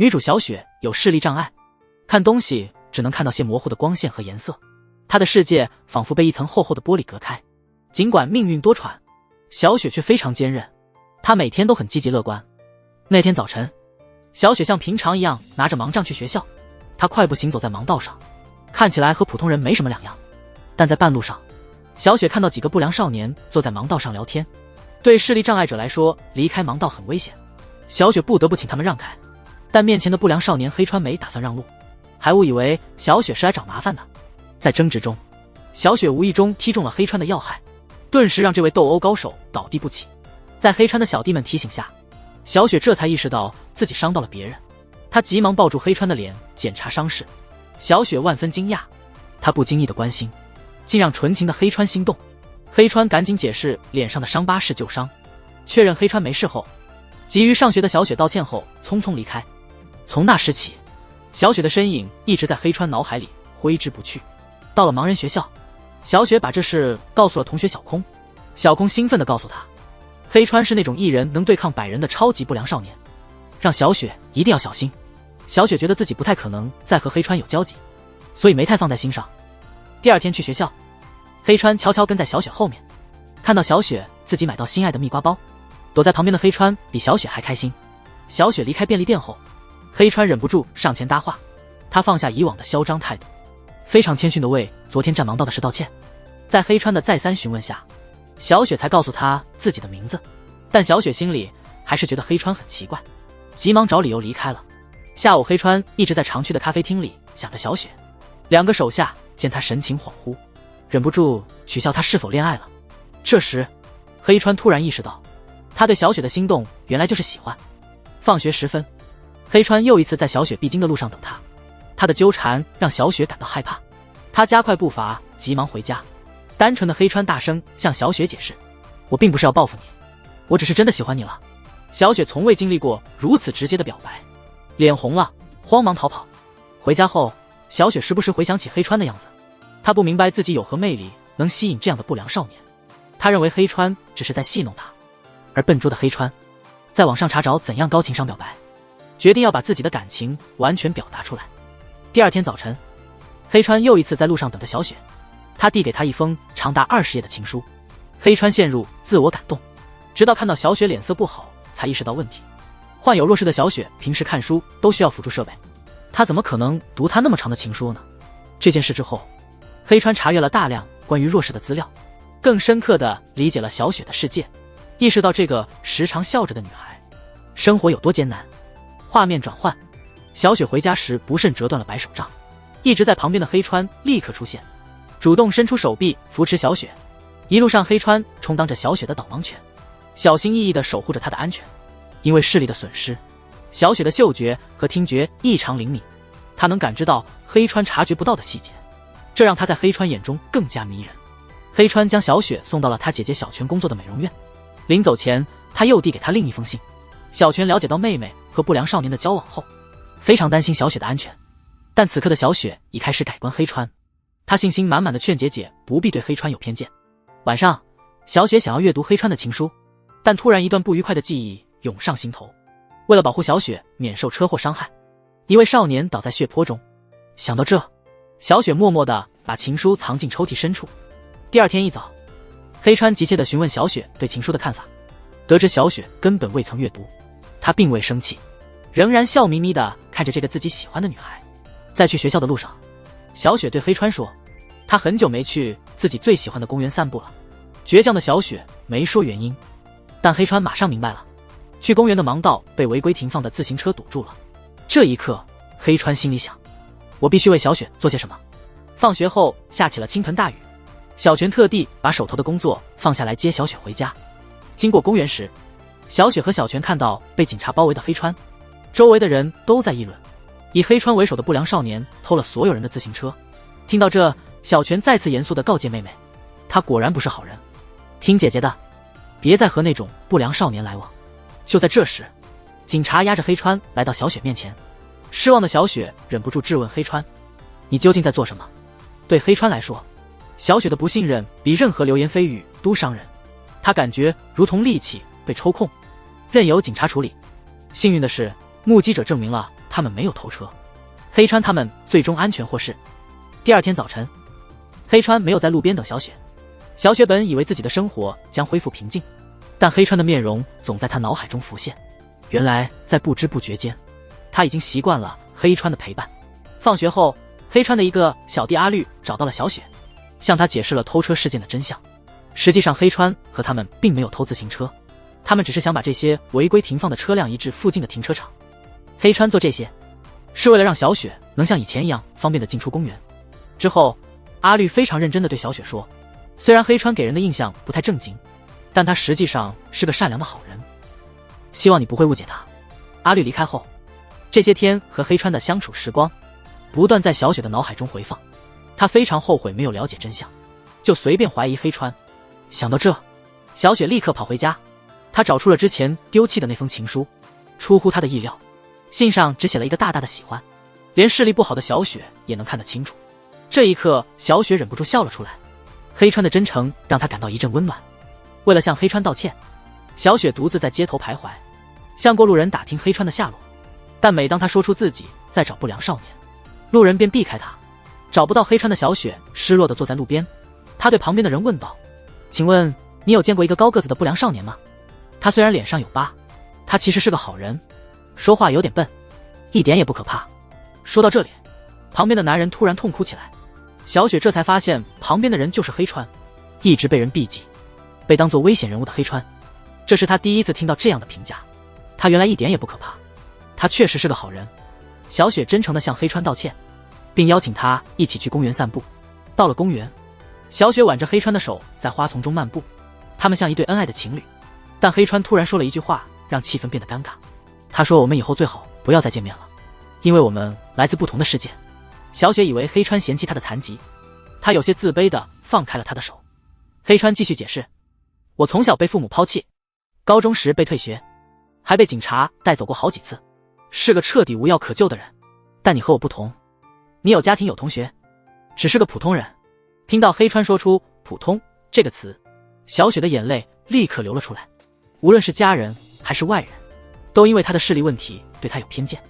女主小雪有视力障碍，看东西只能看到些模糊的光线和颜色，她的世界仿佛被一层厚厚的玻璃隔开。尽管命运多舛，小雪却非常坚韧，她每天都很积极乐观。那天早晨，小雪像平常一样拿着盲杖去学校，她快步行走在盲道上，看起来和普通人没什么两样。但在半路上，小雪看到几个不良少年坐在盲道上聊天。对视力障碍者来说，离开盲道很危险，小雪不得不请他们让开。但面前的不良少年黑川没打算让路，还误以为小雪是来找麻烦的。在争执中，小雪无意中踢中了黑川的要害，顿时让这位斗殴高手倒地不起。在黑川的小弟们提醒下，小雪这才意识到自己伤到了别人，她急忙抱住黑川的脸检查伤势。小雪万分惊讶，她不经意的关心竟让纯情的黑川心动。黑川赶紧解释脸上的伤疤是旧伤，确认黑川没事后，急于上学的小雪道歉后匆匆离开。从那时起，小雪的身影一直在黑川脑海里挥之不去。到了盲人学校，小雪把这事告诉了同学小空。小空兴奋地告诉他，黑川是那种一人能对抗100人的超级不良少年，让小雪一定要小心。小雪觉得自己不太可能再和黑川有交集，所以没太放在心上。第二天去学校，黑川悄悄跟在小雪后面，看到小雪自己买到心爱的蜜瓜包，躲在旁边的黑川比小雪还开心。小雪离开便利店后，黑川忍不住上前搭话，他放下以往的嚣张态度，非常谦逊地为昨天占盲道的事道歉。在黑川的再三询问下，小雪才告诉他自己的名字，但小雪心里还是觉得黑川很奇怪，急忙找理由离开了。下午黑川一直在常去的咖啡厅里想着小雪，两个手下见他神情恍惚，忍不住取笑他是否恋爱了。这时黑川突然意识到，他对小雪的心动原来就是喜欢。放学时分，黑川又一次在小雪必经的路上等他，他的纠缠让小雪感到害怕，他加快步伐急忙回家。单纯的黑川大声向小雪解释，我并不是要报复你，我只是真的喜欢你了。小雪从未经历过如此直接的表白，脸红了，慌忙逃跑。回家后，小雪时不时回想起黑川的样子，她不明白自己有何魅力能吸引这样的不良少年，她认为黑川只是在戏弄她。而笨拙的黑川在网上查找怎样高情商表白，决定要把自己的感情完全表达出来。第二天早晨，黑川又一次在路上等着小雪，他递给她一封长达20页的情书。黑川陷入自我感动，直到看到小雪脸色不好，才意识到问题。患有弱视的小雪平时看书都需要辅助设备，她怎么可能读她那么长的情书呢？这件事之后，黑川查阅了大量关于弱视的资料，更深刻地理解了小雪的世界，意识到这个时常笑着的女孩生活有多艰难。画面转换，小雪回家时不慎折断了白手杖，一直在旁边的黑川立刻出现，主动伸出手臂扶持小雪。一路上黑川充当着小雪的导盲犬，小心翼翼地守护着她的安全。因为视力的损失，小雪的嗅觉和听觉异常灵敏，她能感知到黑川察觉不到的细节，这让她在黑川眼中更加迷人。黑川将小雪送到了他姐姐小泉工作的美容院，临走前他又递给她另一封信。小泉了解到妹妹和不良少年的交往后，非常担心小雪的安全，但此刻的小雪已开始改观黑川，她信心满满的劝姐姐不必对黑川有偏见。晚上，小雪想要阅读黑川的情书，但突然一段不愉快的记忆涌上心头。为了保护小雪免受车祸伤害，一位少年倒在血泊中。想到这，小雪默默地把情书藏进抽屉深处。第二天一早，黑川急切地询问小雪对情书的看法，得知小雪根本未曾阅读，他并未生气，仍然笑眯眯地看着这个自己喜欢的女孩。在去学校的路上，小雪对黑川说，她很久没去自己最喜欢的公园散步了。倔强的小雪没说原因，但黑川马上明白了，去公园的盲道被违规停放的自行车堵住了。这一刻，黑川心里想，我必须为小雪做些什么。放学后下起了倾盆大雨，小泉特地把手头的工作放下来接小雪回家。经过公园时，小雪和小泉看到被警察包围的黑川，周围的人都在议论，以黑川为首的不良少年偷了所有人的自行车。听到这，小泉再次严肃地告诫妹妹，他果然不是好人，听姐姐的，别再和那种不良少年来往。就在这时，警察押着黑川来到小雪面前。失望的小雪忍不住质问黑川，你究竟在做什么？对黑川来说，小雪的不信任比任何流言蜚语都伤人，他感觉如同利器被抽空，任由警察处理。幸运的是，目击者证明了他们没有偷车，黑川他们最终安全获释。第二天早晨，黑川没有在路边等小雪。小雪本以为自己的生活将恢复平静，但黑川的面容总在他脑海中浮现。原来在不知不觉间，他已经习惯了黑川的陪伴。放学后，黑川的一个小弟阿绿找到了小雪，向他解释了偷车事件的真相。实际上，黑川和他们并没有偷自行车，他们只是想把这些违规停放的车辆移至附近的停车场。黑川做这些是为了让小雪能像以前一样方便地进出公园。之后，阿绿非常认真地对小雪说，虽然黑川给人的印象不太正经，但他实际上是个善良的好人，希望你不会误解他。阿绿离开后，这些天和黑川的相处时光不断在小雪的脑海中回放，他非常后悔没有了解真相，就随便怀疑黑川。想到这，小雪立刻跑回家，她找出了之前丢弃的那封情书。出乎她的意料，信上只写了一个大大的喜欢，连视力不好的小雪也能看得清楚。这一刻，小雪忍不住笑了出来。黑川的真诚让她感到一阵温暖。为了向黑川道歉，小雪独自在街头徘徊，向过路人打听黑川的下落。但每当她说出自己在找不良少年，路人便避开她。找不到黑川的小雪失落地坐在路边，她对旁边的人问道，请问你有见过一个高个子的不良少年吗？他虽然脸上有疤，他其实是个好人，说话有点笨，一点也不可怕。说到这里，旁边的男人突然痛哭起来。小雪这才发现旁边的人就是黑川，一直被人避忌，被当作危险人物的黑川。这是他第一次听到这样的评价，他原来一点也不可怕，他确实是个好人。小雪真诚地向黑川道歉，并邀请他一起去公园散步。到了公园，小雪挽着黑川的手在花丛中漫步，他们像一对恩爱的情侣。但黑川突然说了一句话，让气氛变得尴尬。他说，我们以后最好不要再见面了，因为我们来自不同的世界。小雪以为黑川嫌弃她的残疾，她有些自卑地放开了他的手。黑川继续解释，我从小被父母抛弃，高中时被退学，还被警察带走过好几次，是个彻底无药可救的人。但你和我不同，你有家庭有同学，只是个普通人。听到黑川说出普通这个词，小雪的眼泪立刻流了出来。无论是家人还是外人，都因为他的视力问题对他有偏见，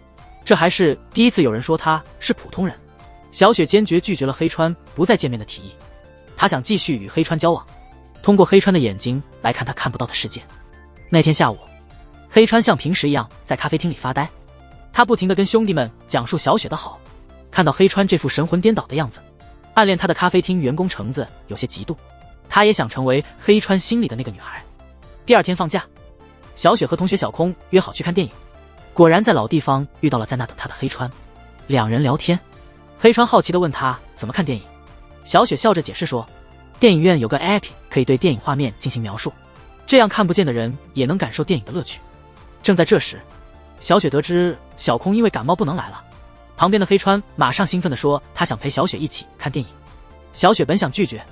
这还是第一次有人说他是普通人。小雪坚决拒绝了黑川不再见面的提议，她想继续与黑川交往，通过黑川的眼睛来看他看不到的世界。那天下午，黑川像平时一样在咖啡厅里发呆，他不停地跟兄弟们讲述小雪的好。看到黑川这副神魂颠倒的样子，暗恋他的咖啡厅员工橙子有些嫉妒，他也想成为黑川心里的那个女孩。第二天放假，小雪和同学小空约好去看电影，果然在老地方遇到了在那等他的黑川。两人聊天，黑川好奇地问他怎么看电影。小雪笑着解释说，电影院有个 app 可以对电影画面进行描述，这样看不见的人也能感受电影的乐趣。正在这时，小雪得知小空因为感冒不能来了，旁边的黑川马上兴奋地说他想陪小雪一起看电影。小雪本想拒绝，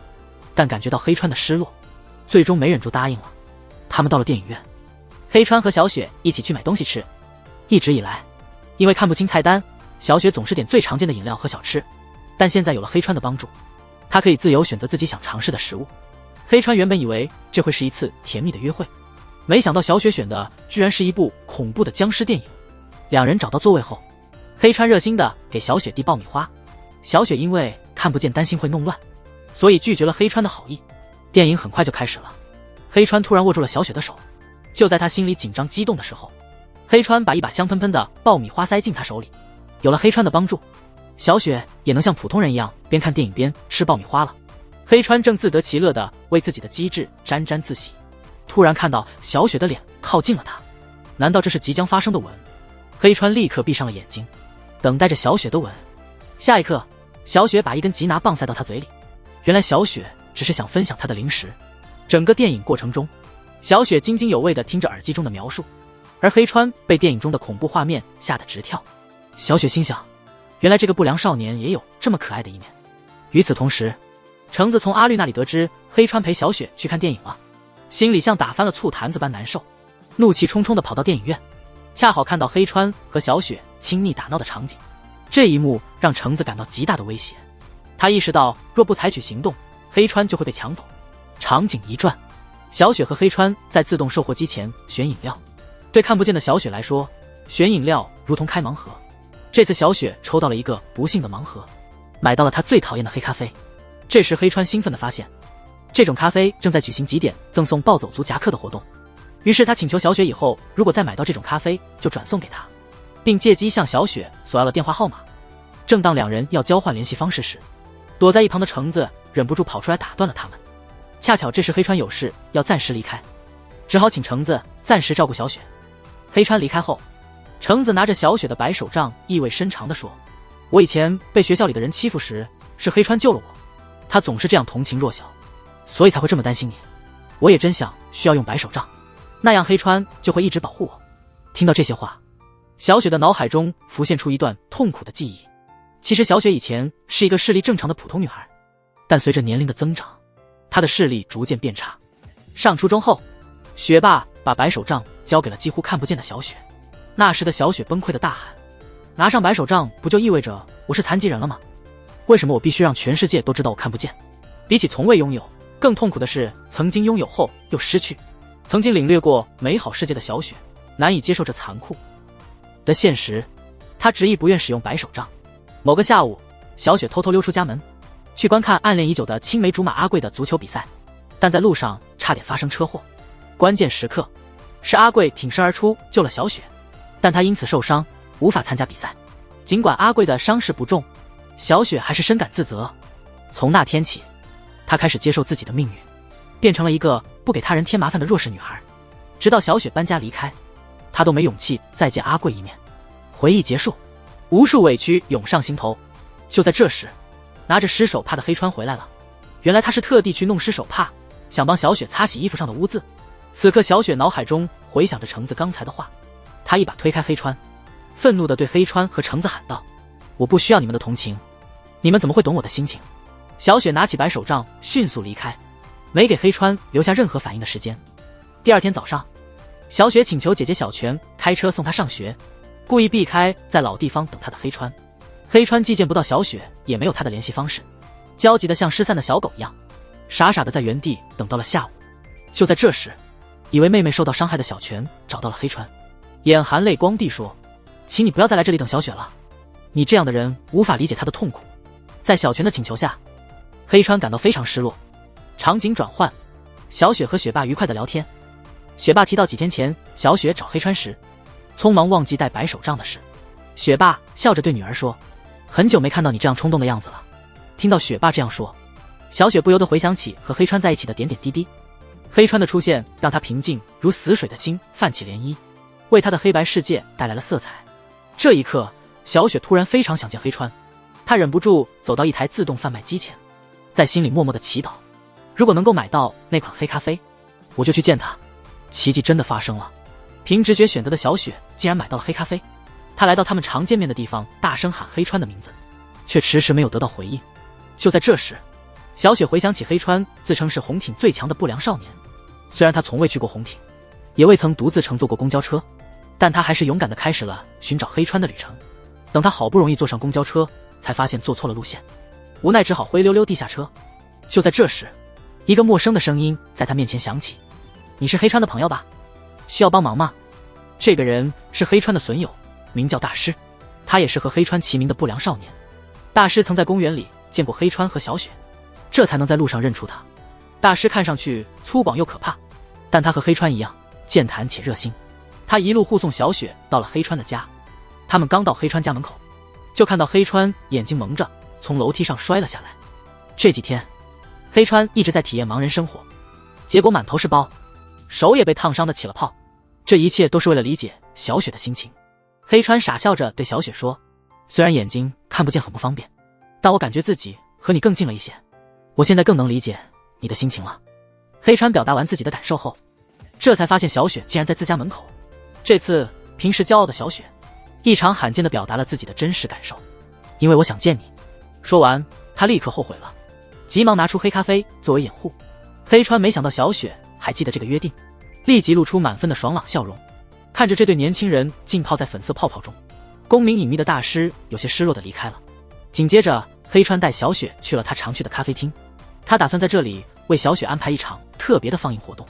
但感觉到黑川的失落，最终没忍住答应了。他们到了电影院，黑川和小雪一起去买东西吃。一直以来，因为看不清菜单，小雪总是点最常见的饮料和小吃，但现在有了黑川的帮助，她可以自由选择自己想尝试的食物。黑川原本以为这会是一次甜蜜的约会，没想到小雪选的居然是一部恐怖的僵尸电影。两人找到座位后，黑川热心地给小雪递爆米花，小雪因为看不见担心会弄乱，所以拒绝了黑川的好意。电影很快就开始了，黑川突然握住了小雪的手，就在他心里紧张激动的时候，黑川把一把香喷喷的爆米花塞进他手里。有了黑川的帮助，小雪也能像普通人一样边看电影边吃爆米花了。黑川正自得其乐地为自己的机智沾沾自喜，突然看到小雪的脸靠近了他，难道这是即将发生的吻？黑川立刻闭上了眼睛，等待着小雪的吻。下一刻，小雪把一根吉拿棒塞到他嘴里，原来小雪只是想分享他的零食。整个电影过程中，小雪津津有味地听着耳机中的描述，而黑川被电影中的恐怖画面吓得直跳。小雪心想，原来这个不良少年也有这么可爱的一面。与此同时，橙子从阿绿那里得知黑川陪小雪去看电影了，心里像打翻了醋坛子般难受，怒气冲冲地跑到电影院，恰好看到黑川和小雪亲昵打闹的场景。这一幕让橙子感到极大的威胁，他意识到若不采取行动，黑川就会被抢走。场景一转，小雪和黑川在自动售货机前选饮料。对看不见的小雪来说，选饮料如同开盲盒，这次小雪抽到了一个不幸的盲盒，买到了她最讨厌的黑咖啡。这时黑川兴奋地发现，这种咖啡正在举行几点赠送暴走族夹克的活动，于是他请求小雪以后如果再买到这种咖啡就转送给他，并借机向小雪索要了电话号码。正当两人要交换联系方式时，躲在一旁的橙子忍不住跑出来打断了他们。恰巧这时黑川有事要暂时离开，只好请橙子暂时照顾小雪。黑川离开后，橙子拿着小雪的白手杖意味深长地说，我以前被学校里的人欺负时是黑川救了我，他总是这样同情弱小，所以才会这么担心你。我也真想需要用白手杖，那样黑川就会一直保护我。听到这些话，小雪的脑海中浮现出一段痛苦的记忆。其实小雪以前是一个视力正常的普通女孩，但随着年龄的增长，她的视力逐渐变差。上初中后，学霸把白手杖交给了几乎看不见的小雪。那时的小雪崩溃的大喊，拿上白手杖不就意味着我是残疾人了吗？为什么我必须让全世界都知道我看不见？比起从未拥有，更痛苦的是曾经拥有后又失去。曾经领略过美好世界的小雪难以接受这残酷的现实，她执意不愿使用白手杖。某个下午，小雪偷偷溜出家门，去观看暗恋已久的青梅竹马阿贵的足球比赛，但在路上差点发生车祸。关键时刻是阿贵挺身而出救了小雪，但他因此受伤无法参加比赛。尽管阿贵的伤势不重，小雪还是深感自责。从那天起，她开始接受自己的命运，变成了一个不给他人添麻烦的弱势女孩。直到小雪搬家离开，她都没勇气再见阿贵一面。回忆结束，无数委屈涌上心头。就在这时，拿着湿手帕的黑川回来了。原来他是特地去弄湿手帕，想帮小雪擦洗衣服上的污渍。此刻小雪脑海中回想着橙子刚才的话，她一把推开黑川，愤怒地对黑川和橙子喊道，我不需要你们的同情，你们怎么会懂我的心情？小雪拿起白手杖迅速离开，没给黑川留下任何反应的时间。第二天早上，小雪请求姐姐小泉开车送她上学，故意避开在老地方等她的黑川。黑川既见不到小雪，也没有她的联系方式，焦急得像失散的小狗一样，傻傻地在原地等到了下午。就在这时，以为妹妹受到伤害的小泉找到了黑川，眼含泪光地说，请你不要再来这里等小雪了，你这样的人无法理解她的痛苦。在小泉的请求下，黑川感到非常失落。场景转换，小雪和雪霸愉快地聊天。雪霸提到几天前小雪找黑川时，匆忙忘记带白手杖的事。雪霸笑着对女儿说，很久没看到你这样冲动的样子了。听到雪霸这样说，小雪不由得回想起和黑川在一起的点点滴滴。黑川的出现让她平静如死水的心泛起涟漪，为她的黑白世界带来了色彩。这一刻，小雪突然非常想见黑川，她忍不住走到一台自动贩卖机前，在心里默默的祈祷，如果能够买到那款黑咖啡，我就去见他。奇迹真的发生了，凭直觉选择的小雪竟然买到了黑咖啡。她来到他们常见面的地方，大声喊黑川的名字，却迟迟没有得到回应。就在这时，小雪回想起黑川自称是红町最强的不良少年，虽然他从未去过红町，也未曾独自乘坐过公交车，但他还是勇敢地开始了寻找黑川的旅程。等他好不容易坐上公交车，才发现坐错了路线，无奈只好灰溜溜地下车。就在这时，一个陌生的声音在他面前响起，你是黑川的朋友吧？需要帮忙吗？这个人是黑川的损友，名叫大师，他也是和黑川齐名的不良少年。大师曾在公园里见过黑川和小雪，这才能在路上认出他。大师看上去粗犷又可怕，但他和黑川一样健谈且热心。他一路护送小雪到了黑川的家。他们刚到黑川家门口，就看到黑川眼睛蒙着从楼梯上摔了下来。这几天黑川一直在体验盲人生活，结果满头是包，手也被烫伤的起了泡。这一切都是为了理解小雪的心情。黑川傻笑着对小雪说，虽然眼睛看不见很不方便，但我感觉自己和你更近了一些，我现在更能理解你的心情了。黑川表达完自己的感受后，这才发现小雪竟然在自家门口。这次平时骄傲的小雪异常罕见地表达了自己的真实感受，因为我想见你。说完，他立刻后悔了，急忙拿出黑咖啡作为掩护。黑川没想到小雪还记得这个约定，立即露出满分的爽朗笑容。看着这对年轻人浸泡在粉色泡泡中，功名隐秘的大师有些失落地离开了。紧接着，黑川带小雪去了他常去的咖啡厅，他打算在这里为小雪安排一场特别的放映活动。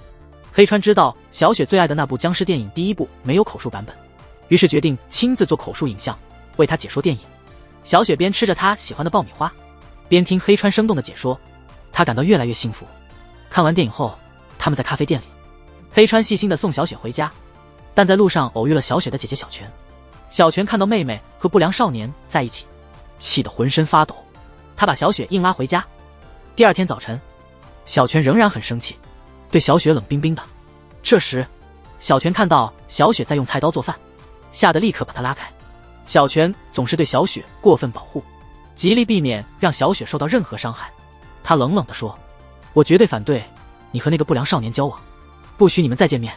黑川知道小雪最爱的那部僵尸电影第一部没有口述版本，于是决定亲自做口述影像，为他解说电影。小雪边吃着她喜欢的爆米花，边听黑川生动的解说，她感到越来越幸福。看完电影后，他们在咖啡店里，黑川细心地送小雪回家，但在路上偶遇了小雪的姐姐小泉。小泉看到妹妹和不良少年在一起，气得浑身发抖，他把小雪硬拉回家。第二天早晨，小泉仍然很生气，对小雪冷冰冰的。这时，小泉看到小雪在用菜刀做饭，吓得立刻把她拉开。小泉总是对小雪过分保护，极力避免让小雪受到任何伤害。他冷冷地说：“我绝对反对你和那个不良少年交往，不许你们再见面。”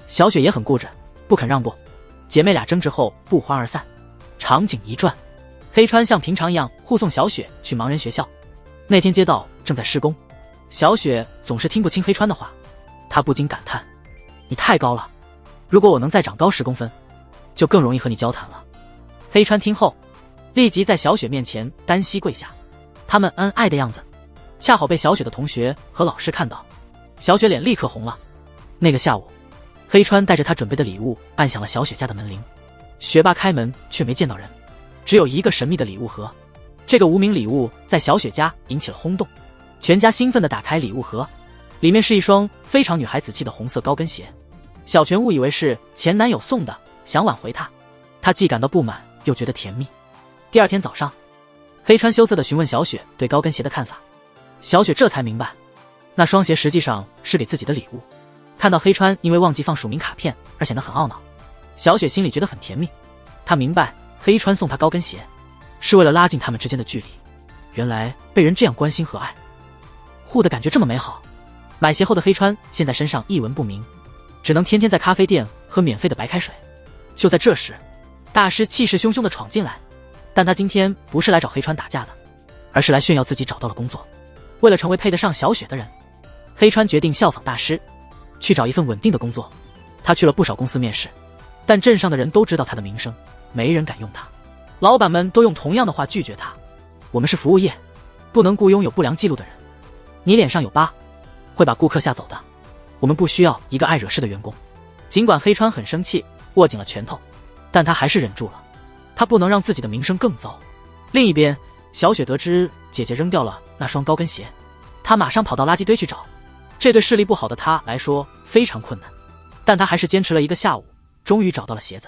小雪也很固执，不肯让步。姐妹俩争执后不欢而散。场景一转，黑川像平常一样护送小雪去盲人学校。那天街道正在施工，小雪总是听不清黑川的话，她不禁感叹：“你太高了，如果我能再长高10公分，就更容易和你交谈了。”黑川听后，立即在小雪面前单膝跪下，他们恩爱的样子，恰好被小雪的同学和老师看到。小雪脸立刻红了。那个下午，黑川带着他准备的礼物按响了小雪家的门铃。学霸开门却没见到人，只有一个神秘的礼物盒。这个无名礼物在小雪家引起了轰动，全家兴奋地打开礼物盒，里面是一双非常女孩子气的红色高跟鞋。小泉误以为是前男友送的，想挽回他，他既感到不满又觉得甜蜜。第二天早上，黑川羞涩地询问小雪对高跟鞋的看法，小雪这才明白，那双鞋实际上是给自己的礼物。看到黑川因为忘记放署名卡片而显得很懊恼，小雪心里觉得很甜蜜。她明白黑川送她高跟鞋是为了拉近他们之间的距离，原来被人这样关心和爱，护的感觉这么美好。买鞋后的黑川现在身上一文不名，只能天天在咖啡店喝免费的白开水。就在这时，大师气势汹汹地闯进来，但他今天不是来找黑川打架的，而是来炫耀自己找到了工作。为了成为配得上小雪的人，黑川决定效仿大师，去找一份稳定的工作。他去了不少公司面试，但镇上的人都知道他的名声，没人敢用他。老板们都用同样的话拒绝他：我们是服务业，不能雇佣有不良记录的人，你脸上有疤，会把顾客吓走的，我们不需要一个爱惹事的员工。尽管黑川很生气，握紧了拳头，但他还是忍住了，他不能让自己的名声更糟。另一边，小雪得知姐姐扔掉了那双高跟鞋，她马上跑到垃圾堆去找。这对视力不好的她来说非常困难，但她还是坚持了一个下午，终于找到了鞋子。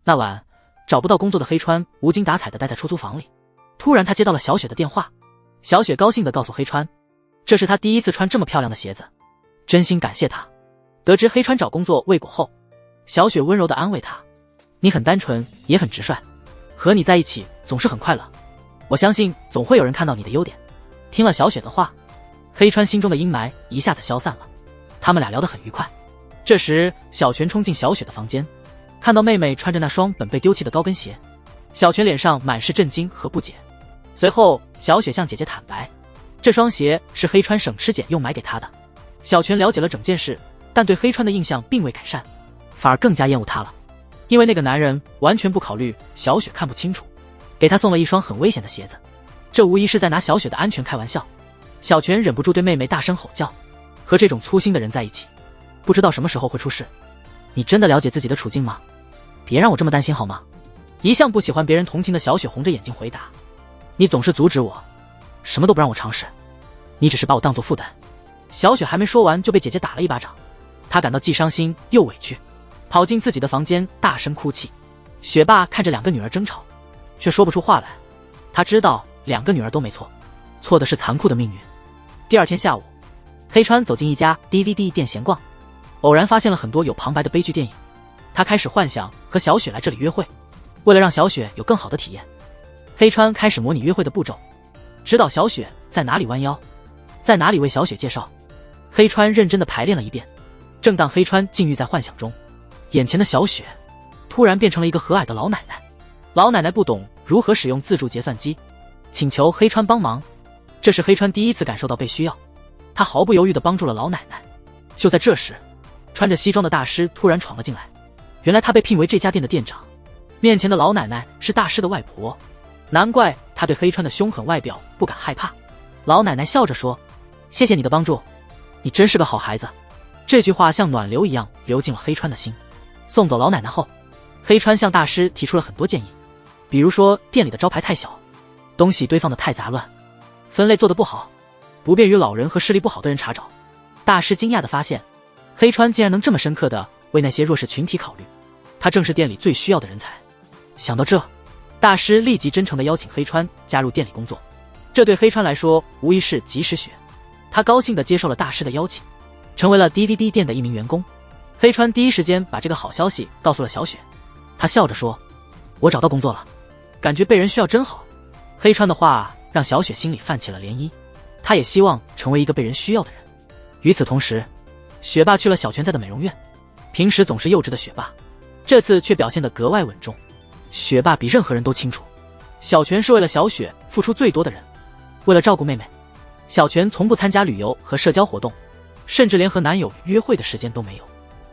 那晚，找不到工作的黑川无精打采地待在出租房里。突然他接到了小雪的电话，小雪高兴地告诉黑川，这是他第一次穿这么漂亮的鞋子，真心感谢他。得知黑川找工作未果后，小雪温柔地安慰他：你很单纯也很直率，和你在一起总是很快乐，我相信总会有人看到你的优点。听了小雪的话，黑川心中的阴霾一下子消散了，他们俩聊得很愉快。这时小泉冲进小雪的房间，看到妹妹穿着那双本被丢弃的高跟鞋，小泉脸上满是震惊和不解。随后小雪向姐姐坦白，这双鞋是黑川省吃俭用买给她的。小泉了解了整件事，但对黑川的印象并未改善，反而更加厌恶他了，因为那个男人完全不考虑小雪看不清楚，给他送了一双很危险的鞋子，这无疑是在拿小雪的安全开玩笑。小泉忍不住对妹妹大声吼叫，和这种粗心的人在一起，不知道什么时候会出事。你真的了解自己的处境吗？别让我这么担心好吗？一向不喜欢别人同情的小雪红着眼睛回答，你总是阻止我，什么都不让我尝试，你只是把我当作负担。小雪还没说完就被姐姐打了一巴掌，她感到既伤心又委屈，跑进自己的房间大声哭泣。雪霸看着两个女儿争吵，却说不出话来，他知道两个女儿都没错，错的是残酷的命运。第二天下午，黑川走进一家 DVD 店闲逛，偶然发现了很多有旁白的悲剧电影，他开始幻想和小雪来这里约会。为了让小雪有更好的体验，黑川开始模拟约会的步骤，指导小雪在哪里弯腰，在哪里为小雪介绍。黑川认真地排练了一遍。正当黑川浸浴在幻想中，眼前的小雪突然变成了一个和蔼的老奶奶。老奶奶不懂如何使用自助结算机，请求黑川帮忙。这是黑川第一次感受到被需要，他毫不犹豫地帮助了老奶奶。就在这时，穿着西装的大师突然闯了进来，原来他被聘为这家店的店长。面前的老奶奶是大师的外婆，难怪他对黑川的凶狠外表不敢害怕。老奶奶笑着说，谢谢你的帮助，你真是个好孩子。这句话像暖流一样流进了黑川的心。送走老奶奶后，黑川向大师提出了很多建议，比如说店里的招牌太小，东西堆放的太杂乱，分类做得不好，不便于老人和视力不好的人查找。大师惊讶地发现，黑川竟然能这么深刻地为那些弱势群体考虑，他正是店里最需要的人才。想到这，大师立即真诚地邀请黑川加入店里工作，这对黑川来说无疑是及时雪。他高兴地接受了大师的邀请，成为了 DVD 店的一名员工。黑川第一时间把这个好消息告诉了小雪，他笑着说：“我找到工作了，感觉被人需要真好。”黑川的话让小雪心里泛起了涟漪，她也希望成为一个被人需要的人。与此同时，雪霸去了小泉在的美容院。平时总是幼稚的雪霸，这次却表现得格外稳重。雪霸比任何人都清楚，小泉是为了小雪付出最多的人。为了照顾妹妹，小泉从不参加旅游和社交活动，甚至连和男友约会的时间都没有。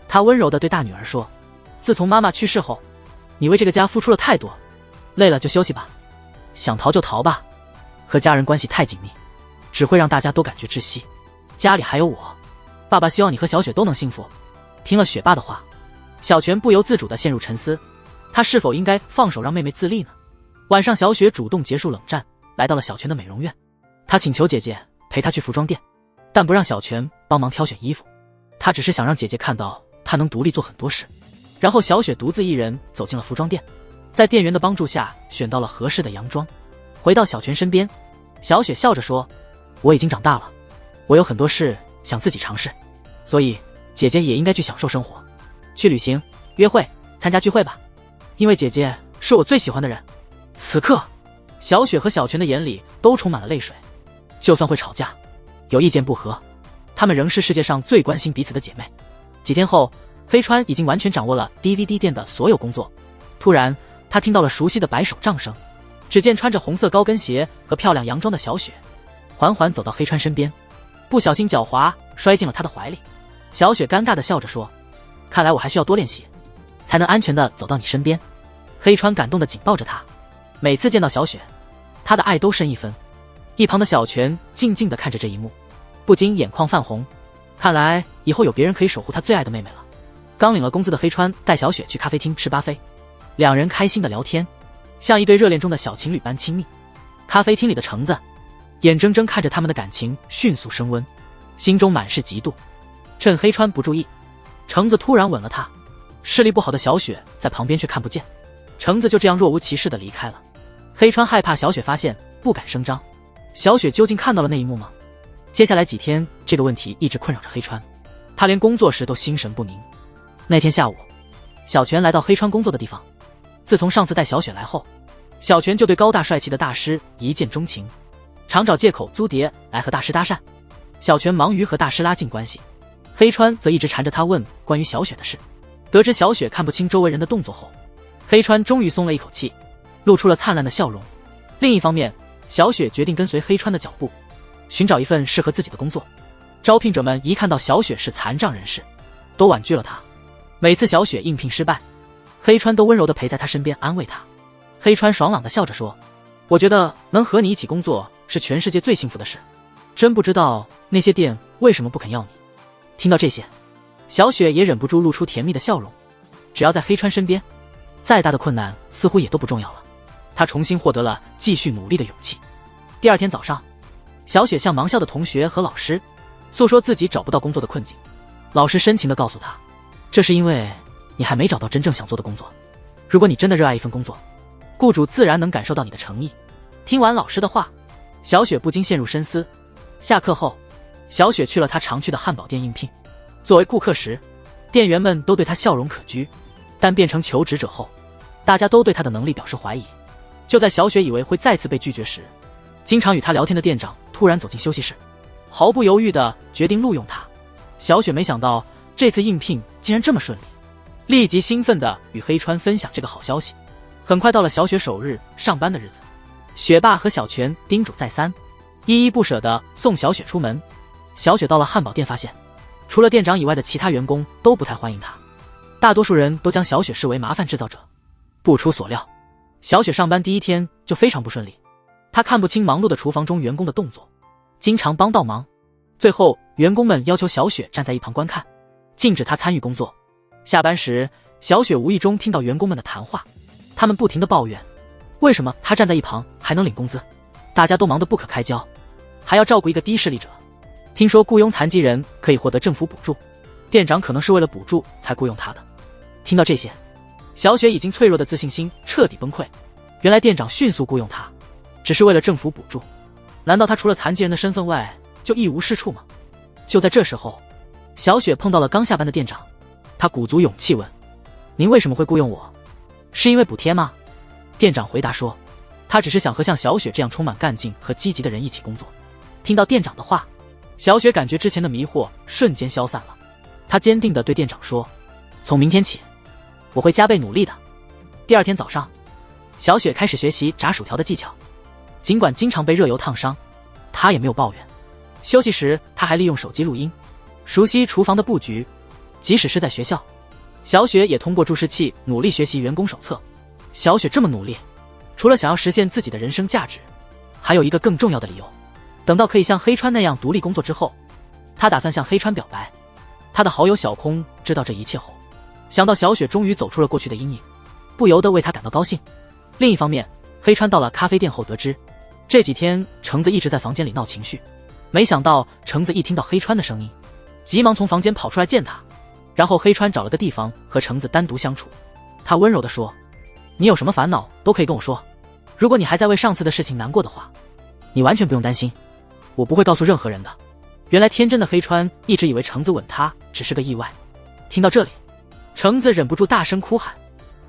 她温柔地对大女儿说：“自从妈妈去世后，你为这个家付出了太多，累了就休息吧，想逃就逃吧。和家人关系太紧密，只会让大家都感觉窒息。家里还有我，爸爸希望你和小雪都能幸福。”听了雪霸的话，小泉不由自主地陷入沉思，他是否应该放手让妹妹自立呢？晚上，小雪主动结束冷战，来到了小泉的美容院。她请求姐姐陪她去服装店，但不让小泉帮忙挑选衣服，她只是想让姐姐看到她能独立做很多事。然后小雪独自一人走进了服装店，在店员的帮助下选到了合适的洋装。回到小泉身边，小雪笑着说：“我已经长大了，我有很多事想自己尝试，所以姐姐也应该去享受生活，去旅行、约会、参加聚会吧，因为姐姐是我最喜欢的人。”此刻，小雪和小泉的眼里都充满了泪水。就算会吵架，有意见不合，她们仍是世界上最关心彼此的姐妹。几天后，黑川已经完全掌握了 DVD 店的所有工作。突然，他听到了熟悉的白手杖声，只见穿着红色高跟鞋和漂亮洋装的小雪缓缓走到黑川身边，不小心脚滑摔进了他的怀里。小雪尴尬地笑着说：“看来我还需要多练习，才能安全地走到你身边。”黑川感动地紧抱着她，每次见到小雪，他的爱都深一分。一旁的小泉静静地看着这一幕，不禁眼眶泛红。看来以后有别人可以守护他最爱的妹妹了。刚领了工资的黑川带小雪去咖啡厅吃巴菲，两人开心地聊天，像一对热恋中的小情侣般亲密。咖啡厅里的橙子眼睁睁看着他们的感情迅速升温，心中满是嫉妒。趁黑川不注意，橙子突然吻了他。视力不好的小雪在旁边却看不见，橙子就这样若无其事地离开了。黑川害怕小雪发现，不敢声张。小雪究竟看到了那一幕吗？接下来几天，这个问题一直困扰着黑川，他连工作时都心神不宁。那天下午，小泉来到黑川工作的地方。自从上次带小雪来后，小泉就对高大帅气的大师一见钟情，常找借口租碟来和大师搭讪。小泉忙于和大师拉近关系，黑川则一直缠着他问关于小雪的事。得知小雪看不清周围人的动作后，黑川终于松了一口气，露出了灿烂的笑容。另一方面，小雪决定跟随黑川的脚步，寻找一份适合自己的工作。招聘者们一看到小雪是残障人士，都婉拒了她。每次小雪应聘失败，黑川都温柔地陪在她身边安慰她。黑川爽朗地笑着说：“我觉得能和你一起工作是全世界最幸福的事，真不知道那些店为什么不肯要你。”听到这些，小雪也忍不住露出甜蜜的笑容。只要在黑川身边，再大的困难似乎也都不重要了。她重新获得了继续努力的勇气。第二天早上，小雪向盲校的同学和老师诉说自己找不到工作的困境。老师深情地告诉她，这是因为你还没找到真正想做的工作。如果你真的热爱一份工作，雇主自然能感受到你的诚意。听完老师的话，小雪不禁陷入深思。下课后，小雪去了她常去的汉堡店应聘。作为顾客时，店员们都对她笑容可掬，但变成求职者后，大家都对她的能力表示怀疑。就在小雪以为会再次被拒绝时，经常与她聊天的店长突然走进休息室，毫不犹豫地决定录用她。小雪没想到这次应聘竟然这么顺利，立即兴奋地与黑川分享这个好消息。很快到了小雪首日上班的日子，雪霸和小泉叮嘱再三，依依不舍地送小雪出门。小雪到了汉堡店，发现除了店长以外的其他员工都不太欢迎她，大多数人都将小雪视为麻烦制造者。不出所料，小雪上班第一天就非常不顺利。她看不清忙碌的厨房中员工的动作，经常帮倒忙。最后，员工们要求小雪站在一旁观看，禁止她参与工作。下班时，小雪无意中听到员工们的谈话，他们不停地抱怨为什么他站在一旁还能领工资？大家都忙得不可开交，还要照顾一个低视力者。听说雇佣残疾人可以获得政府补助，店长可能是为了补助才雇佣他的。听到这些，小雪已经脆弱的自信心彻底崩溃。原来店长迅速雇佣他，只是为了政府补助。难道他除了残疾人的身份外，就一无是处吗？就在这时候，小雪碰到了刚下班的店长，他鼓足勇气问：“您为什么会雇佣我？是因为补贴吗？”店长回答说：“他只是想和像小雪这样充满干劲和积极的人一起工作。”听到店长的话，小雪感觉之前的迷惑瞬间消散了。她坚定地对店长说：“从明天起，我会加倍努力的。”第二天早上，小雪开始学习炸薯条的技巧。尽管经常被热油烫伤，她也没有抱怨。休息时，她还利用手机录音，熟悉厨房的布局。即使是在学校，小雪也通过注视器努力学习员工手册。小雪这么努力，除了想要实现自己的人生价值，还有一个更重要的理由。等到可以像黑川那样独立工作之后，她打算向黑川表白。她的好友小空知道这一切后，想到小雪终于走出了过去的阴影，不由得为她感到高兴。另一方面，黑川到了咖啡店后得知，这几天橙子一直在房间里闹情绪。没想到橙子一听到黑川的声音，急忙从房间跑出来见他。然后黑川找了个地方和橙子单独相处。他温柔地说：“你有什么烦恼都可以跟我说，如果你还在为上次的事情难过的话，你完全不用担心，我不会告诉任何人的。”原来天真的黑川一直以为橙子吻他只是个意外。听到这里，橙子忍不住大声哭喊：“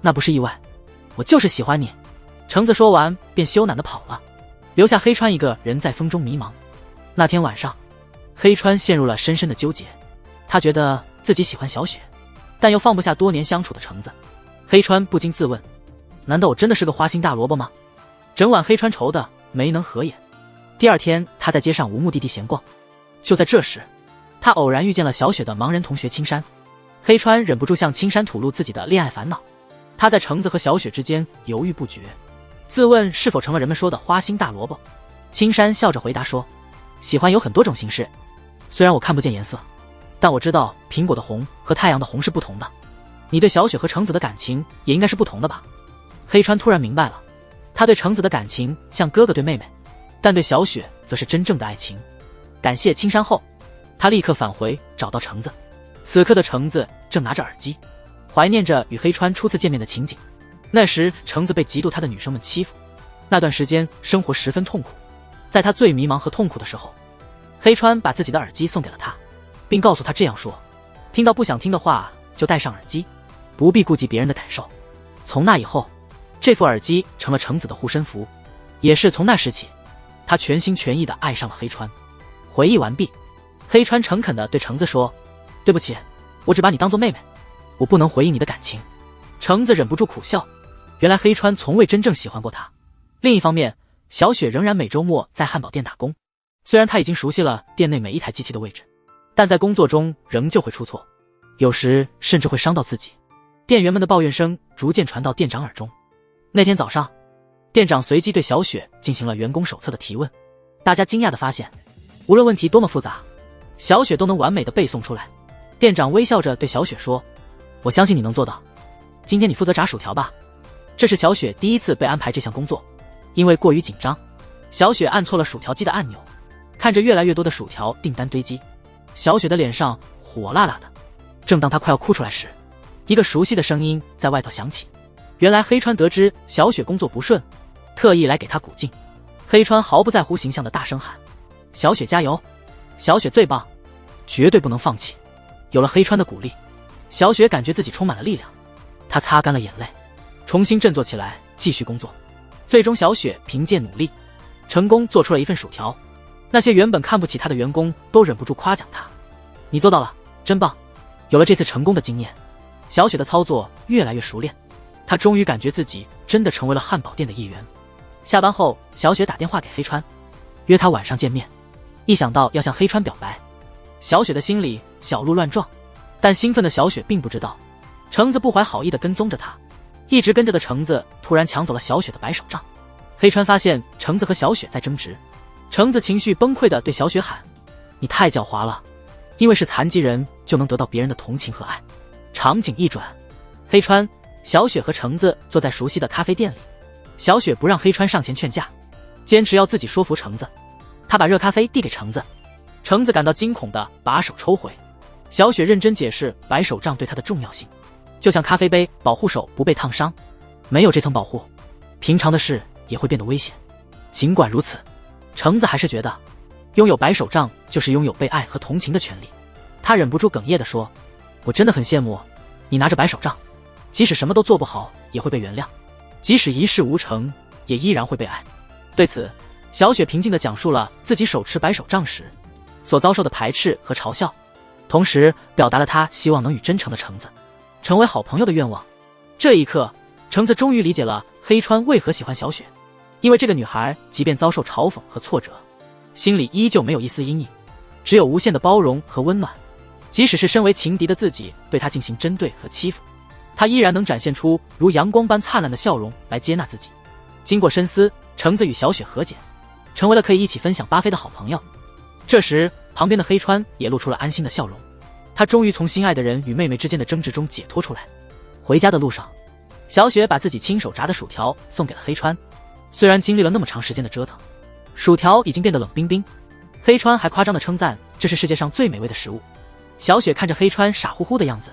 那不是意外，我就是喜欢你！”橙子说完便羞赧地跑了，留下黑川一个人在风中迷茫。那天晚上，黑川陷入了深深的纠结。他觉得自己喜欢小雪，但又放不下多年相处的橙子。黑川不禁自问：难道我真的是个花心大萝卜吗？整晚黑川愁得没能合眼。第二天，他在街上无目的地闲逛。就在这时，他偶然遇见了小雪的盲人同学青山。黑川忍不住向青山吐露自己的恋爱烦恼。他在橙子和小雪之间犹豫不决，自问是否成了人们说的花心大萝卜。青山笑着回答说：喜欢有很多种形式，虽然我看不见颜色，但我知道苹果的红和太阳的红是不同的。你对小雪和橙子的感情也应该是不同的吧？黑川突然明白了，他对橙子的感情像哥哥对妹妹，但对小雪则是真正的爱情。感谢青山后，他立刻返回找到橙子。此刻的橙子正拿着耳机，怀念着与黑川初次见面的情景。那时橙子被嫉妒他的女生们欺负，那段时间生活十分痛苦。在他最迷茫和痛苦的时候，黑川把自己的耳机送给了他，并告诉他这样说：听到不想听的话就戴上耳机，不必顾及别人的感受。从那以后，这副耳机成了橙子的护身符。也是从那时起，他全心全意地爱上了黑川。回忆完毕，黑川诚恳地对橙子说：对不起，我只把你当作妹妹，我不能回应你的感情。橙子忍不住苦笑，原来黑川从未真正喜欢过他。另一方面，小雪仍然每周末在汉堡店打工。虽然她已经熟悉了店内每一台机器的位置，但在工作中仍旧会出错，有时甚至会伤到自己。店员们的抱怨声逐渐传到店长耳中。那天早上，店长随机对小雪进行了员工手册的提问。大家惊讶地发现，无论问题多么复杂，小雪都能完美地背诵出来。店长微笑着对小雪说：我相信你能做到，今天你负责炸薯条吧。这是小雪第一次被安排这项工作。因为过于紧张，小雪按错了薯条机的按钮，看着越来越多的薯条订单堆积，小雪的脸上火辣辣的。正当她快要哭出来时，一个熟悉的声音在外头响起。原来黑川得知小雪工作不顺，特意来给她鼓劲。黑川毫不在乎形象的大声喊：小雪加油，小雪最棒，绝对不能放弃。有了黑川的鼓励，小雪感觉自己充满了力量。她擦干了眼泪，重新振作起来，继续工作。最终小雪凭借努力，成功做出了一份薯条。那些原本看不起她的员工都忍不住夸奖她：你做到了，真棒。有了这次成功的经验，小雪的操作越来越熟练。她终于感觉自己真的成为了汉堡店的一员。下班后，小雪打电话给黑川，约他晚上见面。一想到要向黑川表白，小雪的心里小鹿乱撞。但兴奋的小雪并不知道，橙子不怀好意地跟踪着她。一直跟着的橙子突然抢走了小雪的白手杖。黑川发现橙子和小雪在争执，橙子情绪崩溃地对小雪喊：你太狡猾了，因为是残疾人就能得到别人的同情和爱。场景一转，黑川、小雪和橙子坐在熟悉的咖啡店里，小雪不让黑川上前劝架，坚持要自己说服橙子。他把热咖啡递给橙子，橙子感到惊恐地把手抽回。小雪认真解释白手杖对他的重要性，就像咖啡杯保护手不被烫伤，没有这层保护，平常的事也会变得危险。尽管如此，橙子还是觉得拥有白手杖就是拥有被爱和同情的权利。他忍不住哽咽地说：“我真的很羡慕你拿着白手杖，即使什么都做不好也会被原谅，即使一事无成也依然会被爱。”对此，小雪平静地讲述了自己手持白手杖时所遭受的排斥和嘲笑，同时表达了她希望能与真诚的橙子成为好朋友的愿望。这一刻，橙子终于理解了黑川为何喜欢小雪，因为这个女孩即便遭受嘲讽和挫折，心里依旧没有一丝阴影，只有无限的包容和温暖。即使是身为情敌的自己对她进行针对和欺负，她依然能展现出如阳光般灿烂的笑容来接纳自己。经过深思，橙子与小雪和解，成为了可以一起分享巴菲的好朋友。这时，旁边的黑川也露出了安心的笑容，他终于从心爱的人与妹妹之间的争执中解脱出来。回家的路上，小雪把自己亲手炸的薯条送给了黑川。虽然经历了那么长时间的折腾，薯条已经变得冷冰冰，黑川还夸张地称赞这是世界上最美味的食物。小雪看着黑川傻乎乎的样子，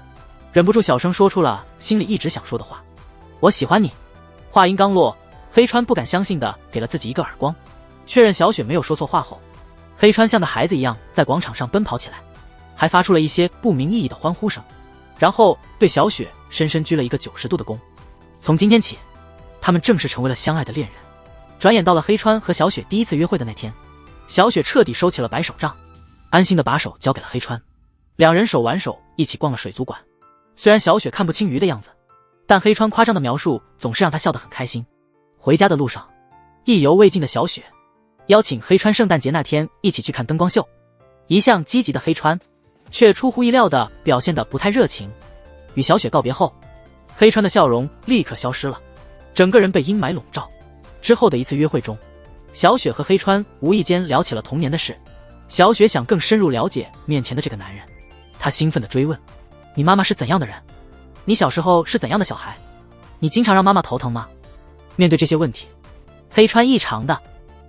忍不住小声说出了心里一直想说的话：“我喜欢你。”话音刚落，黑川不敢相信地给了自己一个耳光。确认小雪没有说错话后，黑川像个孩子一样在广场上奔跑起来，还发出了一些不明意义的欢呼声，然后对小雪深深鞠了一个90度的躬。从今天起，他们正式成为了相爱的恋人。转眼到了黑川和小雪第一次约会的那天，小雪彻底收起了白手杖，安心地把手交给了黑川。两人手挽手一起逛了水族馆。虽然小雪看不清鱼的样子，但黑川夸张的描述总是让她笑得很开心。回家的路上，意犹未尽的小雪邀请黑川圣诞节那天一起去看灯光秀。一向积极的黑川却出乎意料地表现得不太热情。与小雪告别后，黑川的笑容立刻消失了，整个人被阴霾笼罩。之后的一次约会中，小雪和黑川无意间聊起了童年的事。小雪想更深入了解面前的这个男人，她兴奋地追问：“你妈妈是怎样的人？你小时候是怎样的小孩？你经常让妈妈头疼吗？”面对这些问题，黑川异常的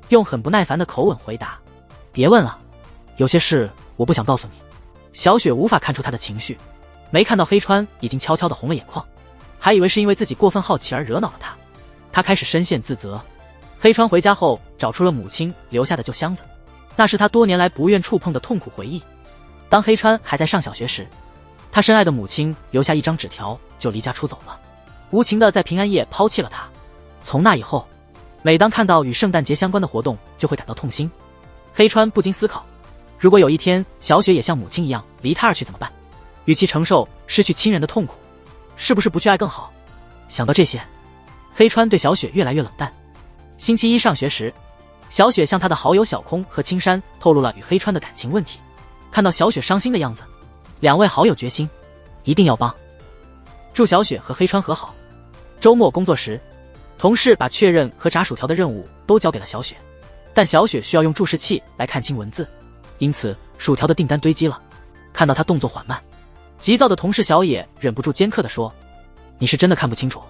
用很不耐烦的口吻回答：“别问了，有些事我不想告诉你。”小雪无法看出他的情绪，没看到黑川已经悄悄地红了眼眶，还以为是因为自己过分好奇而惹恼了他。他开始深陷自责。黑川回家后找出了母亲留下的旧箱子，那是他多年来不愿触碰的痛苦回忆。当黑川还在上小学时，他深爱的母亲留下一张纸条就离家出走了，无情地在平安夜抛弃了他。从那以后，每当看到与圣诞节相关的活动就会感到痛心。黑川不禁思考，如果有一天小雪也像母亲一样离他而去怎么办？与其承受失去亲人的痛苦，是不是不去爱更好？想到这些，黑川对小雪越来越冷淡。星期一上学时，小雪向她的好友小空和青山透露了与黑川的感情问题。看到小雪伤心的样子，两位好友决心一定要帮助小雪和黑川和好。周末工作时，同事把确认和炸薯条的任务都交给了小雪，但小雪需要用注视器来看清文字，因此薯条的订单堆积了。看到她动作缓慢，急躁的同事小野忍不住尖刻地说：“你是真的看不清楚，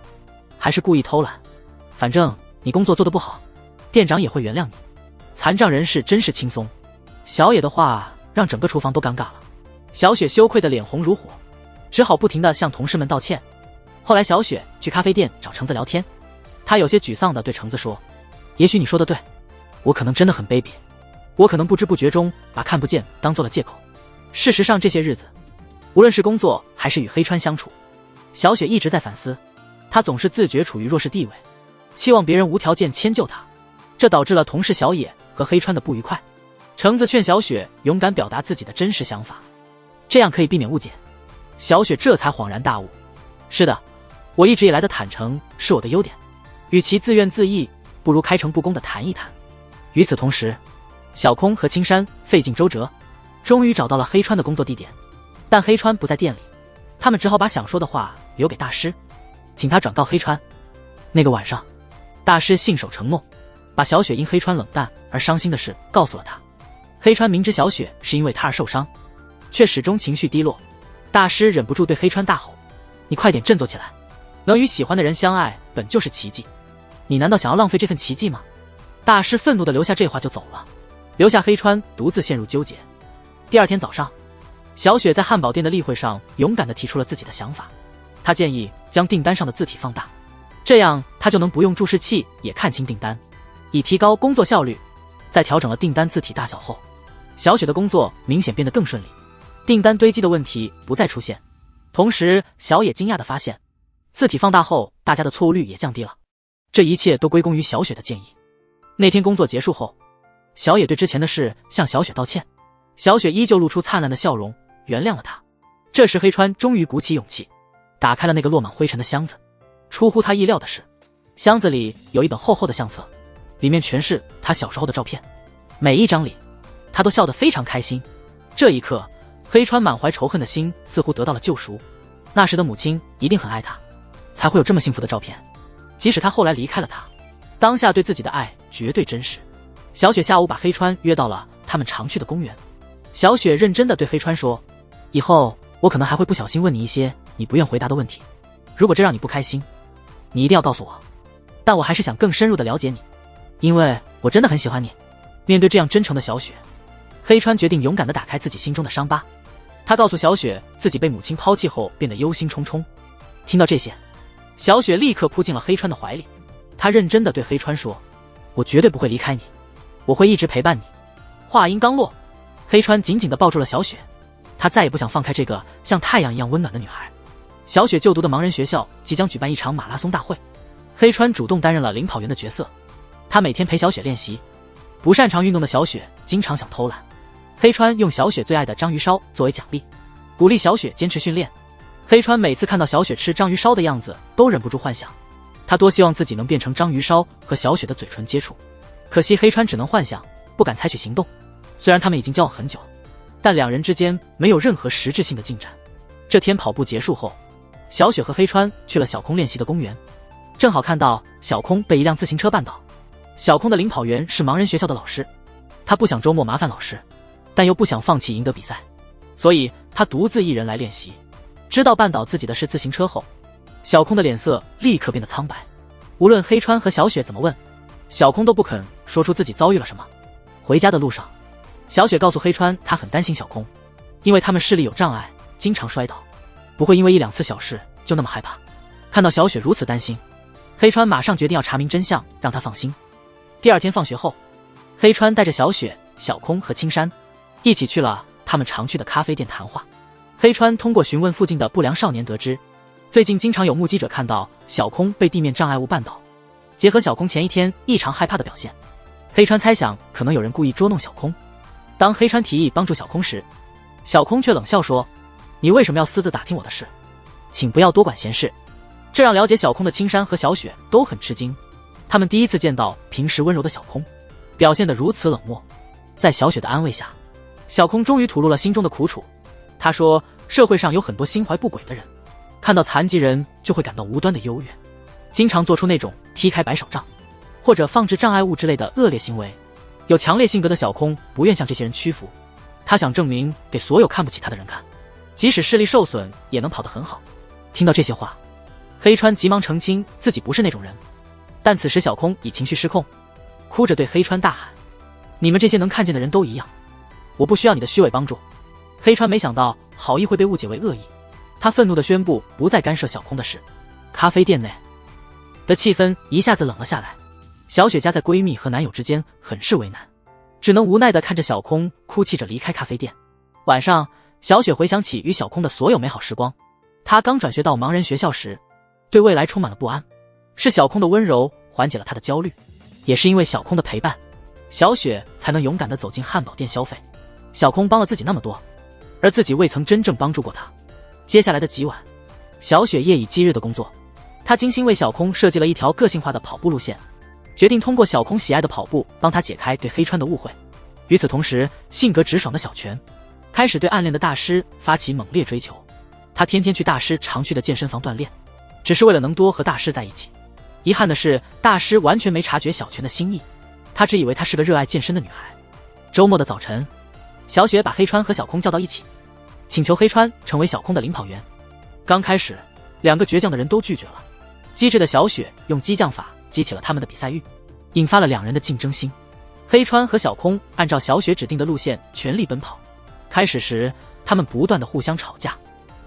还是故意偷懒？反正你工作做得不好，店长也会原谅你。残障人士真是轻松。”小野的话让整个厨房都尴尬了，小雪羞愧的脸红如火，只好不停地向同事们道歉。后来小雪去咖啡店找橙子聊天，她有些沮丧地对橙子说：“也许你说的对，我可能真的很卑鄙，我可能不知不觉中把看不见当做了借口。”事实上这些日子，无论是工作还是与黑川相处，小雪一直在反思，她总是自觉处于弱势地位，期望别人无条件迁就她，这导致了同事小野和黑川的不愉快。橙子劝小雪勇敢表达自己的真实想法，这样可以避免误解。小雪这才恍然大悟，是的，我一直以来的坦诚是我的优点，与其自怨自艾，不如开诚布公地谈一谈。与此同时，小空和青山费尽周折，终于找到了黑川的工作地点，但黑川不在店里，他们只好把想说的话留给大师，请他转告黑川。那个晚上，大师信守承诺，把小雪因黑川冷淡而伤心的事告诉了他。黑川明知小雪是因为他而受伤，却始终情绪低落。大师忍不住对黑川大吼：“你快点振作起来，能与喜欢的人相爱本就是奇迹，你难道想要浪费这份奇迹吗？大师愤怒地留下这话就走了，留下黑川独自陷入纠结。第二天早上，小雪在汉堡店的例会上勇敢地提出了自己的想法，她建议将订单上的字体放大，这样她就能不用注视器也看清订单，以提高工作效率。在调整了订单字体大小后，小雪的工作明显变得更顺利，订单堆积的问题不再出现。同时，小野惊讶地发现，字体放大后，大家的错误率也降低了。这一切都归功于小雪的建议。那天工作结束后，小野对之前的事向小雪道歉，小雪依旧露出灿烂的笑容，原谅了他。这时黑川终于鼓起勇气，打开了那个落满灰尘的箱子。出乎他意料的是，箱子里有一本厚厚的相册，里面全是他小时候的照片，每一张里他都笑得非常开心。这一刻，黑川满怀仇恨的心似乎得到了救赎。那时的母亲一定很爱他，才会有这么幸福的照片。即使他后来离开了他，当下对自己的爱绝对真实。小雪下午把黑川约到了他们常去的公园。小雪认真地对黑川说，以后我可能还会不小心问你一些你不愿回答的问题，如果这让你不开心，你一定要告诉我。但我还是想更深入地了解你，因为我真的很喜欢你。面对这样真诚的小雪，黑川决定勇敢地打开自己心中的伤疤。他告诉小雪自己被母亲抛弃后变得忧心忡忡。听到这些，小雪立刻扑进了黑川的怀里。她认真地对黑川说，我绝对不会离开你，我会一直陪伴你。话音刚落，黑川紧紧地抱住了小雪，他再也不想放开这个像太阳一样温暖的女孩。小雪就读的盲人学校即将举办一场马拉松大会，黑川主动担任了领跑员的角色。他每天陪小雪练习，不擅长运动的小雪经常想偷懒，黑川用小雪最爱的章鱼烧作为奖励，鼓励小雪坚持训练。黑川每次看到小雪吃章鱼烧的样子，都忍不住幻想，他多希望自己能变成章鱼烧和小雪的嘴唇接触。可惜黑川只能幻想，不敢采取行动。虽然他们已经交往很久，但两人之间没有任何实质性的进展。这天跑步结束后，小雪和黑川去了小空练习的公园，正好看到小空被一辆自行车绊倒。小空的领跑员是盲人学校的老师，他不想周末麻烦老师，但又不想放弃赢得比赛，所以他独自一人来练习。知道绊倒自己的是自行车后，小空的脸色立刻变得苍白。无论黑川和小雪怎么问，小空都不肯说出自己遭遇了什么。回家的路上，小雪告诉黑川，她很担心小空，因为他们视力有障碍，经常摔倒，不会因为一两次小事就那么害怕。看到小雪如此担心，黑川马上决定要查明真相，让她放心。第二天放学后，黑川带着小雪、小空和青山一起去了他们常去的咖啡店谈话。黑川通过询问附近的不良少年得知，最近经常有目击者看到小空被地面障碍物绊倒。结合小空前一天异常害怕的表现，黑川猜想可能有人故意捉弄小空。当黑川提议帮助小空时，小空却冷笑说，你为什么要私自打听我的事？请不要多管闲事。这让了解小空的青山和小雪都很吃惊，他们第一次见到平时温柔的小空表现得如此冷漠。在小雪的安慰下，小空终于吐露了心中的苦楚。他说，社会上有很多心怀不轨的人，看到残疾人就会感到无端的优越，经常做出那种踢开白手杖或者放置障碍物之类的恶劣行为。有强烈性格的小空不愿向这些人屈服，他想证明给所有看不起他的人看，即使视力受损也能跑得很好。听到这些话，黑川急忙澄清自己不是那种人，但此时小空已情绪失控，哭着对黑川大喊，你们这些能看见的人都一样，我不需要你的虚伪帮助。黑川没想到好意会被误解为恶意，他愤怒地宣布不再干涉小空的事。咖啡店内的气氛一下子冷了下来，小雪夹在闺蜜和男友之间很是为难，只能无奈地看着小空哭泣着离开咖啡店。晚上，小雪回想起与小空的所有美好时光，她刚转学到盲人学校时，对未来充满了不安。是小空的温柔缓解了她的焦虑，也是因为小空的陪伴，小雪才能勇敢地走进汉堡店消费。小空帮了自己那么多，而自己未曾真正帮助过他。接下来的几晚，小雪夜以继日的工作，她精心为小空设计了一条个性化的跑步路线，决定通过小空喜爱的跑步帮他解开对黑川的误会。与此同时，性格直爽的小泉开始对暗恋的大师发起猛烈追求，他天天去大师常去的健身房锻炼，只是为了能多和大师在一起。遗憾的是，大师完全没察觉小泉的心意，他只以为她是个热爱健身的女孩。周末的早晨，小雪把黑川和小空叫到一起，请求黑川成为小空的领跑员。刚开始，两个倔强的人都拒绝了。机智的小雪用激将法激起了他们的比赛欲，引发了两人的竞争心。黑川和小空按照小雪指定的路线全力奔跑。开始时，他们不断的互相吵架，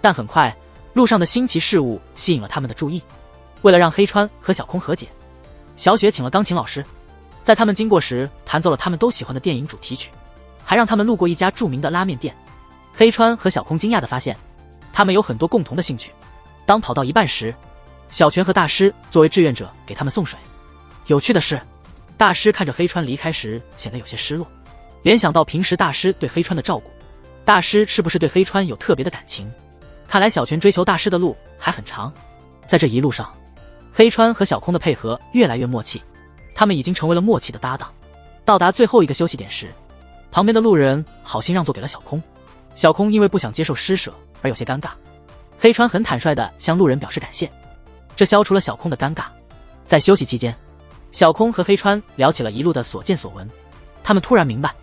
但很快，路上的新奇事物吸引了他们的注意。为了让黑川和小空和解，小雪请了钢琴老师，在他们经过时弹奏了他们都喜欢的电影主题曲，还让他们路过一家著名的拉面店。黑川和小空惊讶地发现，他们有很多共同的兴趣。当跑到一半时，小泉和大师作为志愿者给他们送水。有趣的是，大师看着黑川离开时显得有些失落，联想到平时大师对黑川的照顾，大师是不是对黑川有特别的感情？看来小泉追求大师的路还很长。在这一路上，黑川和小空的配合越来越默契，他们已经成为了默契的搭档。到达最后一个休息点时，旁边的路人好心让座给了小空。小空因为不想接受施舍而有些尴尬，黑川很坦率地向路人表示感谢，这消除了小空的尴尬。在休息期间，小空和黑川聊起了一路的所见所闻，他们突然明白，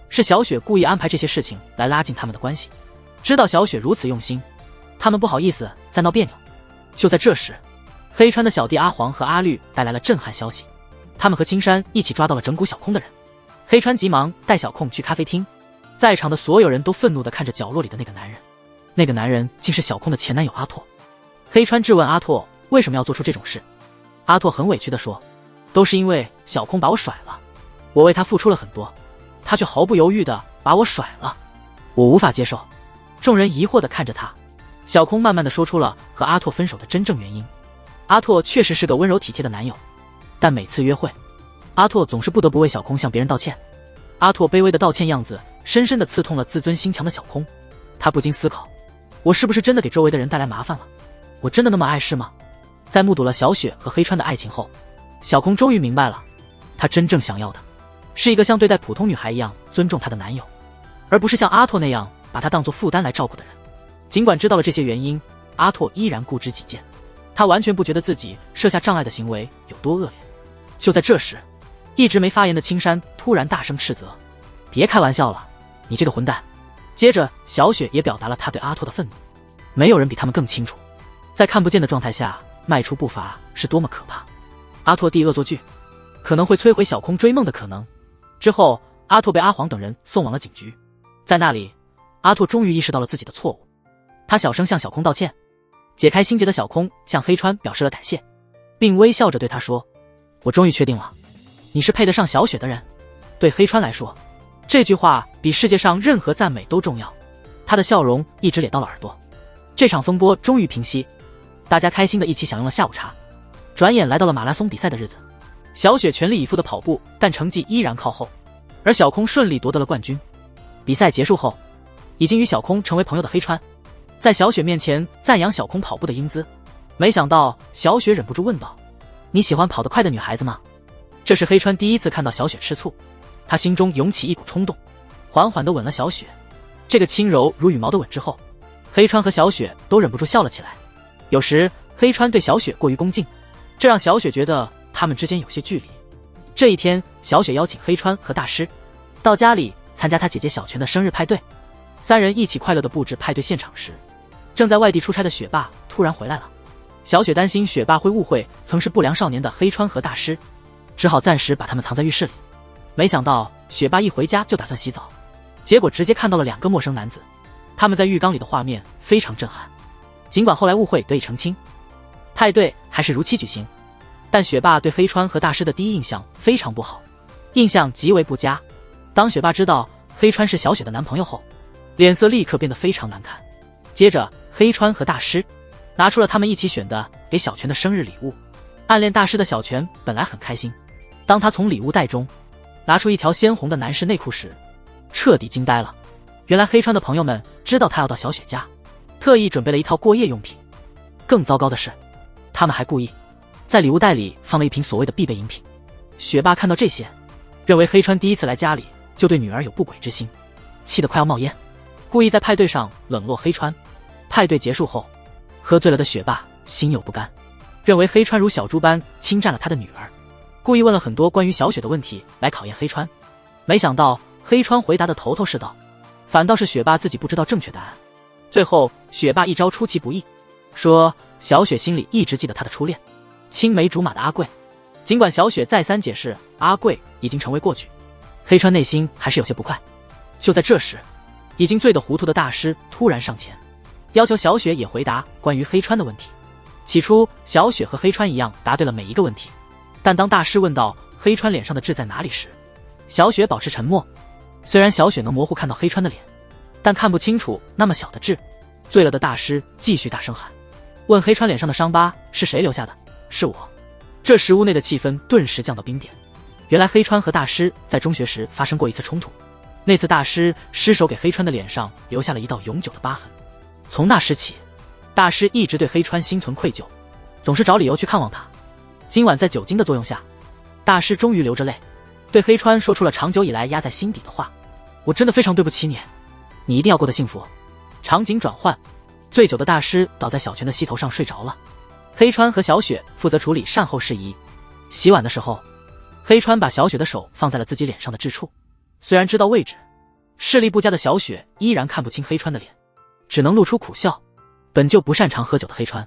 是小雪故意安排这些事情来拉近他们的关系。知道小雪如此用心，他们不好意思再闹别扭。就在这时，黑川的小弟阿黄和阿绿带来了震撼消息，他们和青山一起抓到了整蛊小空的人。黑川急忙带小空去咖啡厅，在场的所有人都愤怒地看着角落里的那个男人，那个男人竟是小空的前男友阿拓。黑川质问阿拓为什么要做出这种事，阿拓很委屈地说，都是因为小空把我甩了，我为他付出了很多，他却毫不犹豫地把我甩了，我无法接受。众人疑惑地看着他，小空慢慢地说出了和阿拓分手的真正原因。阿拓确实是个温柔体贴的男友，但每次约会，阿拓总是不得不为小空向别人道歉。阿拓卑微的道歉样子深深地刺痛了自尊心强的小空，他不禁思考，我是不是真的给周围的人带来麻烦了？我真的那么碍事吗？在目睹了小雪和黑川的爱情后，小空终于明白了，她真正想要的是一个像对待普通女孩一样尊重她的男友，而不是像阿拓那样把她当作负担来照顾的人。尽管知道了这些原因，阿拓依然固执己见，他完全不觉得自己设下障碍的行为有多恶劣。就在这时，一直没发言的青山突然大声斥责，别开玩笑了，你这个混蛋。接着小雪也表达了她对阿拓的愤怒，没有人比他们更清楚，在看不见的状态下迈出步伐是多么可怕。阿拓第恶作剧可能会摧毁小空追梦的可能。之后阿拓被阿黄等人送往了警局，在那里阿拓终于意识到了自己的错误，他小声向小空道歉。解开心结的小空向黑川表示了感谢，并微笑着对他说，我终于确定了，你是配得上小雪的人。对黑川来说，这句话比世界上任何赞美都重要。他的笑容一直咧到了耳朵。这场风波终于平息，大家开心的一起享用了下午茶。转眼来到了马拉松比赛的日子，小雪全力以赴的跑步，但成绩依然靠后，而小空顺利夺得了冠军。比赛结束后，已经与小空成为朋友的黑川在小雪面前赞扬小空跑步的英姿，没想到小雪忍不住问道，你喜欢跑得快的女孩子吗？这是黑川第一次看到小雪吃醋，他心中涌起一股冲动，缓缓地吻了小雪。这个轻柔如羽毛的吻之后，黑川和小雪都忍不住笑了起来。有时黑川对小雪过于恭敬，这让小雪觉得他们之间有些距离。这一天，小雪邀请黑川和大师到家里参加她姐姐小泉的生日派对，三人一起快乐地布置派对现场时，正在外地出差的雪霸突然回来了。小雪担心雪霸会误会曾是不良少年的黑川和大师，只好暂时把他们藏在浴室里。没想到雪霸一回家就打算洗澡，结果直接看到了两个陌生男子，他们在浴缸里的画面非常震撼。尽管后来误会得以澄清，派对还是如期举行，但雪霸对黑川和大师的第一印象非常不好，印象极为不佳。当雪霸知道黑川是小雪的男朋友后，脸色立刻变得非常难看。接着黑川和大师拿出了他们一起选的给小泉的生日礼物。暗恋大师的小泉本来很开心，当他从礼物袋中拿出一条鲜红的男士内裤时，彻底惊呆了。原来黑川的朋友们知道他要到小雪家，特意准备了一套过夜用品。更糟糕的是，他们还故意在礼物袋里放了一瓶所谓的必备饮品。雪霸看到这些，认为黑川第一次来家里就对女儿有不轨之心，气得快要冒烟，故意在派对上冷落黑川。派对结束后，喝醉了的雪霸心有不甘，认为黑川如小猪般侵占了他的女儿，故意问了很多关于小雪的问题来考验黑川。没想到黑川回答的头头是道，反倒是雪霸自己不知道正确答案。最后雪霸一招出其不意，说小雪心里一直记得他的初恋青梅竹马的阿贵，尽管小雪再三解释阿贵已经成为过去，黑川内心还是有些不快。就在这时，已经醉得糊涂的大师突然上前，要求小雪也回答关于黑川的问题。起初小雪和黑川一样答对了每一个问题，但当大师问到黑川脸上的痣在哪里时，小雪保持沉默。虽然小雪能模糊看到黑川的脸，但看不清楚那么小的痣。醉了的大师继续大声喊，问黑川脸上的伤疤是谁留下的？是我。这时屋内的气氛顿时降到冰点。原来黑川和大师在中学时发生过一次冲突，那次大师失手给黑川的脸上留下了一道永久的疤痕。从那时起，大师一直对黑川心存愧疚，总是找理由去看望他。今晚在酒精的作用下，大师终于流着泪，对黑川说出了长久以来压在心底的话：我真的非常对不起你，你一定要过得幸福。场景转换，醉酒的大师倒在小泉的膝头上睡着了，黑川和小雪负责处理善后事宜。洗碗的时候，黑川把小雪的手放在了自己脸上的痣处，虽然知道位置，视力不佳的小雪依然看不清黑川的脸，只能露出苦笑。本就不擅长喝酒的黑川，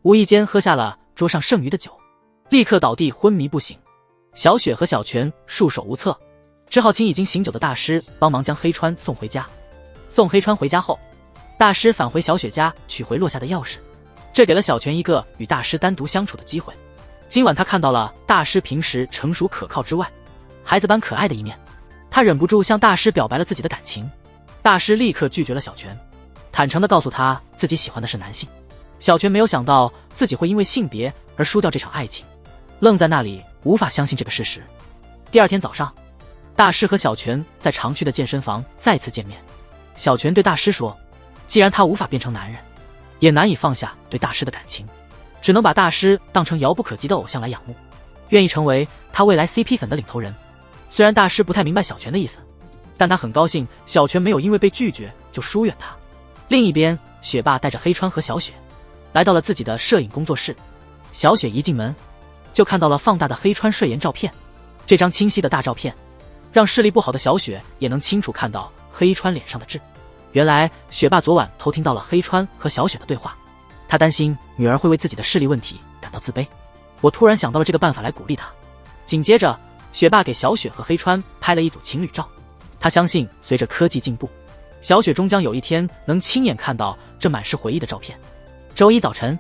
无意间喝下了桌上剩余的酒，立刻倒地昏迷不醒。小雪和小泉束手无策，只好请已经醒酒的大师帮忙将黑川送回家。送黑川回家后，大师返回小雪家取回落下的钥匙，这给了小泉一个与大师单独相处的机会。今晚他看到了大师平时成熟可靠之外，孩子般可爱的一面，他忍不住向大师表白了自己的感情。大师立刻拒绝了小泉，坦诚地告诉他自己喜欢的是男性。小泉没有想到自己会因为性别而输掉这场爱情，愣在那里无法相信这个事实。第二天早上，大师和小泉在常去的健身房再次见面。小泉对大师说，既然他无法变成男人，也难以放下对大师的感情，只能把大师当成遥不可及的偶像来仰慕，愿意成为他未来 CP 粉的领头人。虽然大师不太明白小泉的意思，但他很高兴小泉没有因为被拒绝就疏远他。另一边，雪霸带着黑川和小雪来到了自己的摄影工作室。小雪一进门就看到了放大的黑川睡颜照片，这张清晰的大照片让视力不好的小雪也能清楚看到黑川脸上的痣。原来雪霸昨晚偷听到了黑川和小雪的对话，他担心女儿会为自己的视力问题感到自卑。我突然想到了这个办法来鼓励她。紧接着，雪霸给小雪和黑川拍了一组情侣照。他相信随着科技进步，小雪终将有一天能亲眼看到这满是回忆的照片。周一早晨，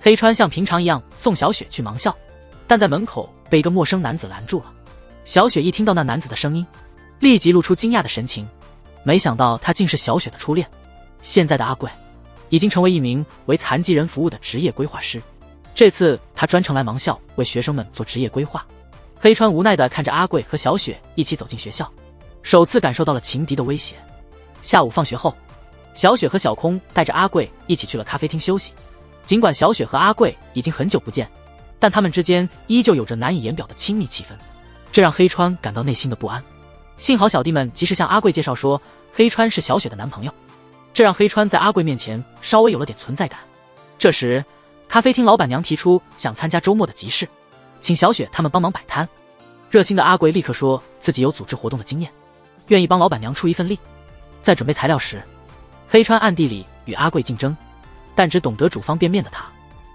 黑川像平常一样送小雪去盲校，但在门口被一个陌生男子拦住了。小雪一听到那男子的声音，立即露出惊讶的神情，没想到他竟是小雪的初恋。现在的阿贵已经成为一名为残疾人服务的职业规划师，这次他专程来盲校为学生们做职业规划。黑川无奈地看着阿贵和小雪一起走进学校，首次感受到了情敌的威胁。下午放学后，小雪和小空带着阿贵一起去了咖啡厅休息。尽管小雪和阿贵已经很久不见，但他们之间依旧有着难以言表的亲密气氛，这让黑川感到内心的不安。幸好小弟们及时向阿贵介绍说黑川是小雪的男朋友，这让黑川在阿贵面前稍微有了点存在感。这时，咖啡厅老板娘提出想参加周末的集市，请小雪他们帮忙摆摊。热心的阿贵立刻说自己有组织活动的经验，愿意帮老板娘出一份力。在准备材料时，黑川暗地里与阿贵竞争，但只懂得煮方便面的他，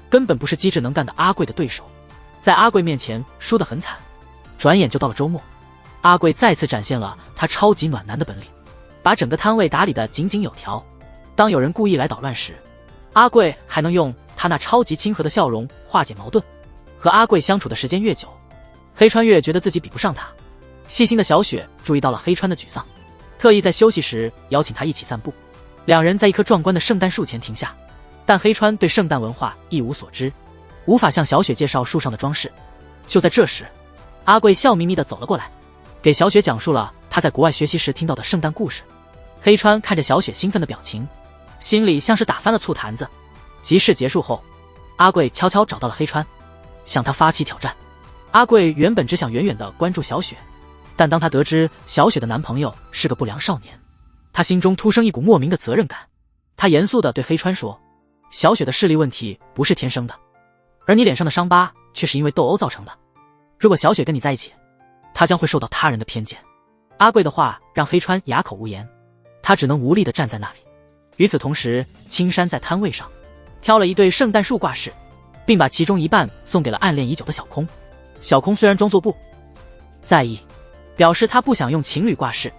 根本不是机智能干的阿贵的对手，在阿贵面前输得很惨。转眼就到了周末，阿贵再次展现了他超级暖男的本领，把整个摊位打理得井井有条。当有人故意来捣乱时，阿贵还能用他那超级亲和的笑容化解矛盾。和阿贵相处的时间越久，黑川越觉得自己比不上他。细心的小雪注意到了黑川的沮丧，特意在休息时邀请他一起散步。两人在一棵壮观的圣诞树前停下，但黑川对圣诞文化一无所知，无法向小雪介绍树上的装饰。就在这时，阿贵笑眯眯地走了过来，给小雪讲述了他在国外学习时听到的圣诞故事。黑川看着小雪兴奋的表情，心里像是打翻了醋坛子。集市结束后，阿贵悄悄找到了黑川，向他发起挑战。阿贵原本只想远远地关注小雪，但当他得知小雪的男朋友是个不良少年，他心中突生一股莫名的责任感。他严肃地对黑川说，小雪的视力问题不是天生的，而你脸上的伤疤却是因为斗殴造成的。如果小雪跟你在一起，她将会受到他人的偏见。阿贵的话让黑川哑口无言，他只能无力地站在那里。与此同时，青山在摊位上挑了一对圣诞树挂饰，并把其中一半送给了暗恋已久的小空。小空虽然装作不在意，表示他不想用情侣挂饰，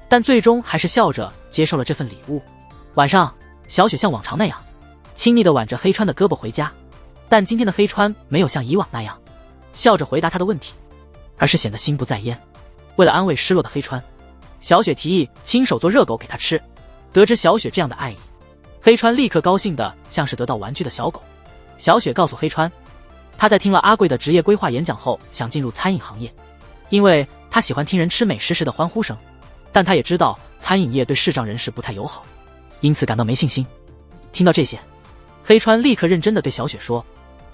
但最终还是笑着接受了这份礼物。晚上，小雪像往常那样亲昵地挽着黑川的胳膊回家，但今天的黑川没有像以往那样笑着回答他的问题，而是显得心不在焉。为了安慰失落的黑川，小雪提议亲手做热狗给他吃。得知小雪这样的爱意，黑川立刻高兴的像是得到玩具的小狗。小雪告诉黑川，他在听了阿贵的职业规划演讲后想进入餐饮行业，因为他喜欢听人吃美食时的欢呼声，但他也知道餐饮业对视障人士不太友好，因此感到没信心。听到这些，黑川立刻认真地对小雪说，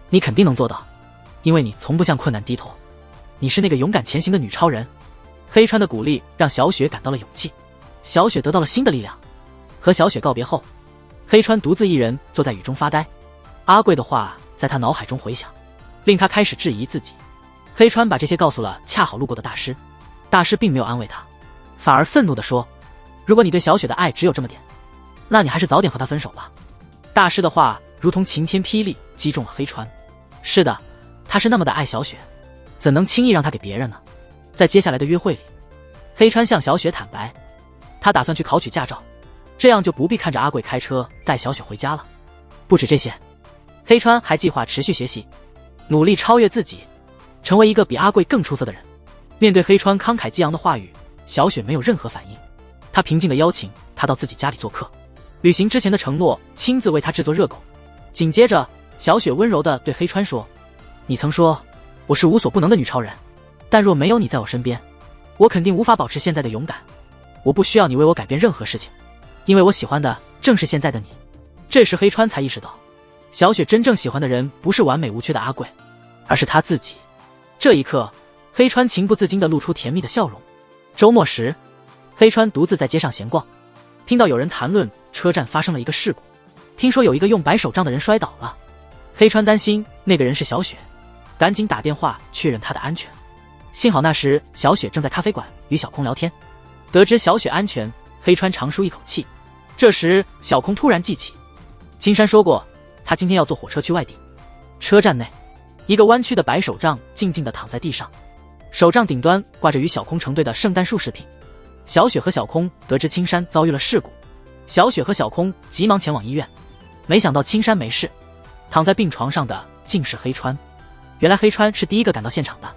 你肯定能做到，因为你从不向困难低头，你是那个勇敢前行的女超人。黑川的鼓励让小雪感到了勇气，小雪得到了新的力量。和小雪告别后，黑川独自一人坐在雨中发呆，阿贵的话在他脑海中回响，令他开始质疑自己。黑川把这些告诉了恰好路过的大师，大师并没有安慰他，反而愤怒地说，如果你对小雪的爱只有这么点，那你还是早点和她分手吧。大师的话如同晴天霹雳，击中了黑川。是的，他是那么的爱小雪，怎能轻易让她给别人呢？在接下来的约会里，黑川向小雪坦白，他打算去考取驾照，这样就不必看着阿贵开车带小雪回家了。不止这些，黑川还计划持续学习，努力超越自己，成为一个比阿贵更出色的人。面对黑川慷慨激昂的话语，小雪没有任何反应。他平静地邀请他到自己家里做客，履行之前的承诺，亲自为他制作热狗。紧接着，小雪温柔地对黑川说，你曾说我是无所不能的女超人，但若没有你在我身边，我肯定无法保持现在的勇敢。我不需要你为我改变任何事情，因为我喜欢的正是现在的你。这时黑川才意识到，小雪真正喜欢的人不是完美无缺的阿贵，而是他自己。这一刻，黑川情不自禁地露出甜蜜的笑容。周末时，黑川独自在街上闲逛，听到有人谈论车站发生了一个事故，听说有一个用白手杖的人摔倒了。黑川担心那个人是小雪，赶紧打电话确认她的安全。幸好那时小雪正在咖啡馆与小空聊天，得知小雪安全，黑川长舒一口气。这时小空突然记起，青山说过他今天要坐火车去外地。车站内，一个弯曲的白手杖静静地躺在地上，手杖顶端挂着与小空成对的圣诞树饰品。小雪和小空得知青山遭遇了事故，小雪和小空急忙前往医院，没想到青山没事，躺在病床上的竟是黑川。原来黑川是第一个赶到现场的，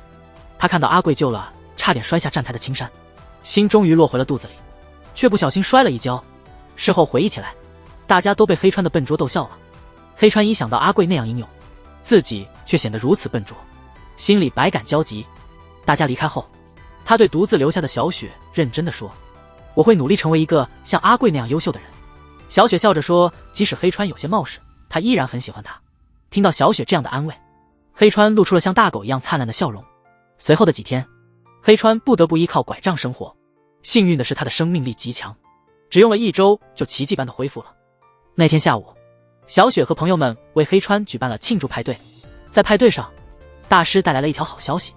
他看到阿贵救了差点摔下站台的青山，心终于落回了肚子里，却不小心摔了一跤。事后回忆起来，大家都被黑川的笨拙逗笑了。黑川一想到阿贵那样英勇，自己却显得如此笨拙，心里百感交集。大家离开后，他对独自留下的小雪认真地说，我会努力成为一个像阿贵那样优秀的人。小雪笑着说，即使黑川有些冒失，他依然很喜欢他。听到小雪这样的安慰，黑川露出了像大狗一样灿烂的笑容。随后的几天，黑川不得不依靠拐杖生活。幸运的是，他的生命力极强，只用了1周就奇迹般的恢复了。那天下午，小雪和朋友们为黑川举办了庆祝派对。在派对上，大师带来了一条好消息，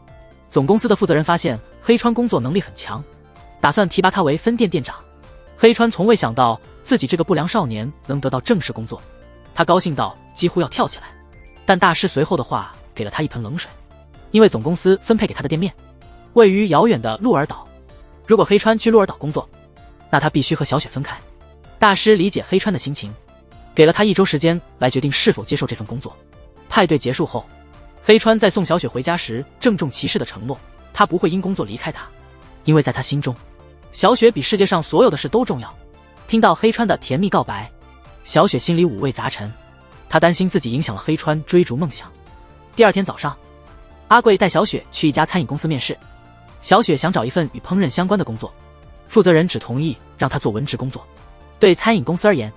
总公司的负责人发现黑川工作能力很强，打算提拔他为分店店长。黑川从未想到自己这个不良少年能得到正式工作，他高兴到几乎要跳起来。但大师随后的话给了他一盆冷水，因为总公司分配给他的店面位于遥远的鹿儿岛，如果黑川去鹿儿岛工作，那他必须和小雪分开。大师理解黑川的心情，给了他1周时间来决定是否接受这份工作。派对结束后，黑川在送小雪回家时郑重其事地承诺，他不会因工作离开她，因为在他心中，小雪比世界上所有的事都重要。听到黑川的甜蜜告白，小雪心里五味杂陈，她担心自己影响了黑川追逐梦想。第二天早上，阿贵带小雪去一家餐饮公司面试。小雪想找一份与烹饪相关的工作，负责人只同意让她做文职工作。对餐饮公司而言，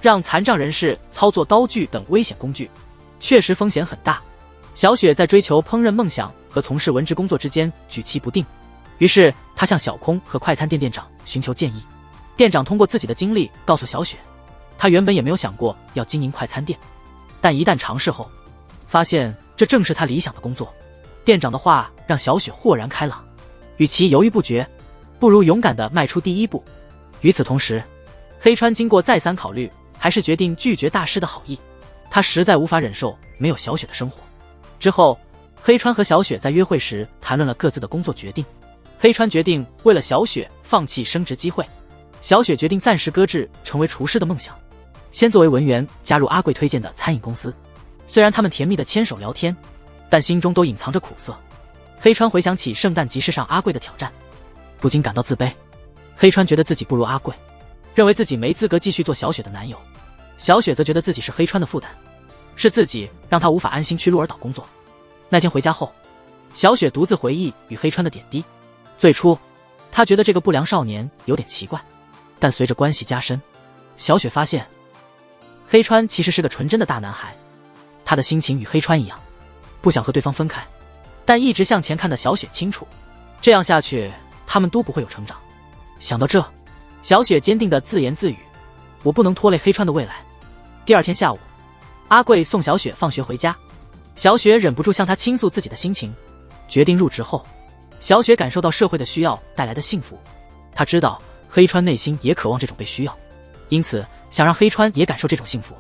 让残障人士操作刀具等危险工具，确实风险很大。小雪在追求烹饪梦想和从事文职工作之间举棋不定，于是她向小空和快餐店店长寻求建议。店长通过自己的经历告诉小雪，他原本也没有想过要经营快餐店，但一旦尝试后，发现这正是他理想的工作。店长的话让小雪豁然开朗，与其犹豫不决，不如勇敢地迈出第一步。与此同时，黑川经过再三考虑，还是决定拒绝大师的好意。他实在无法忍受没有小雪的生活。之后，黑川和小雪在约会时谈论了各自的工作决定。黑川决定为了小雪放弃升职机会，小雪决定暂时搁置成为厨师的梦想，先作为文员加入阿贵推荐的餐饮公司。虽然他们甜蜜的牵手聊天，但心中都隐藏着苦涩。黑川回想起圣诞集市上阿贵的挑战，不禁感到自卑。黑川觉得自己不如阿贵，认为自己没资格继续做小雪的男友。小雪则觉得自己是黑川的负担，是自己让他无法安心去鹿儿岛工作。那天回家后，小雪独自回忆与黑川的点滴。最初，她觉得这个不良少年有点奇怪，但随着关系加深，小雪发现黑川其实是个纯真的大男孩。他的心情与黑川一样，不想和对方分开，但一直向前看的小雪清楚，这样下去他们都不会有成长。想到这，小雪坚定地自言自语：我不能拖累黑川的未来。第二天下午，阿贵送小雪放学回家，小雪忍不住向他倾诉自己的心情。决定入职后，小雪感受到社会的需要带来的幸福。她知道黑川内心也渴望这种被需要，因此想让黑川也感受这种幸福。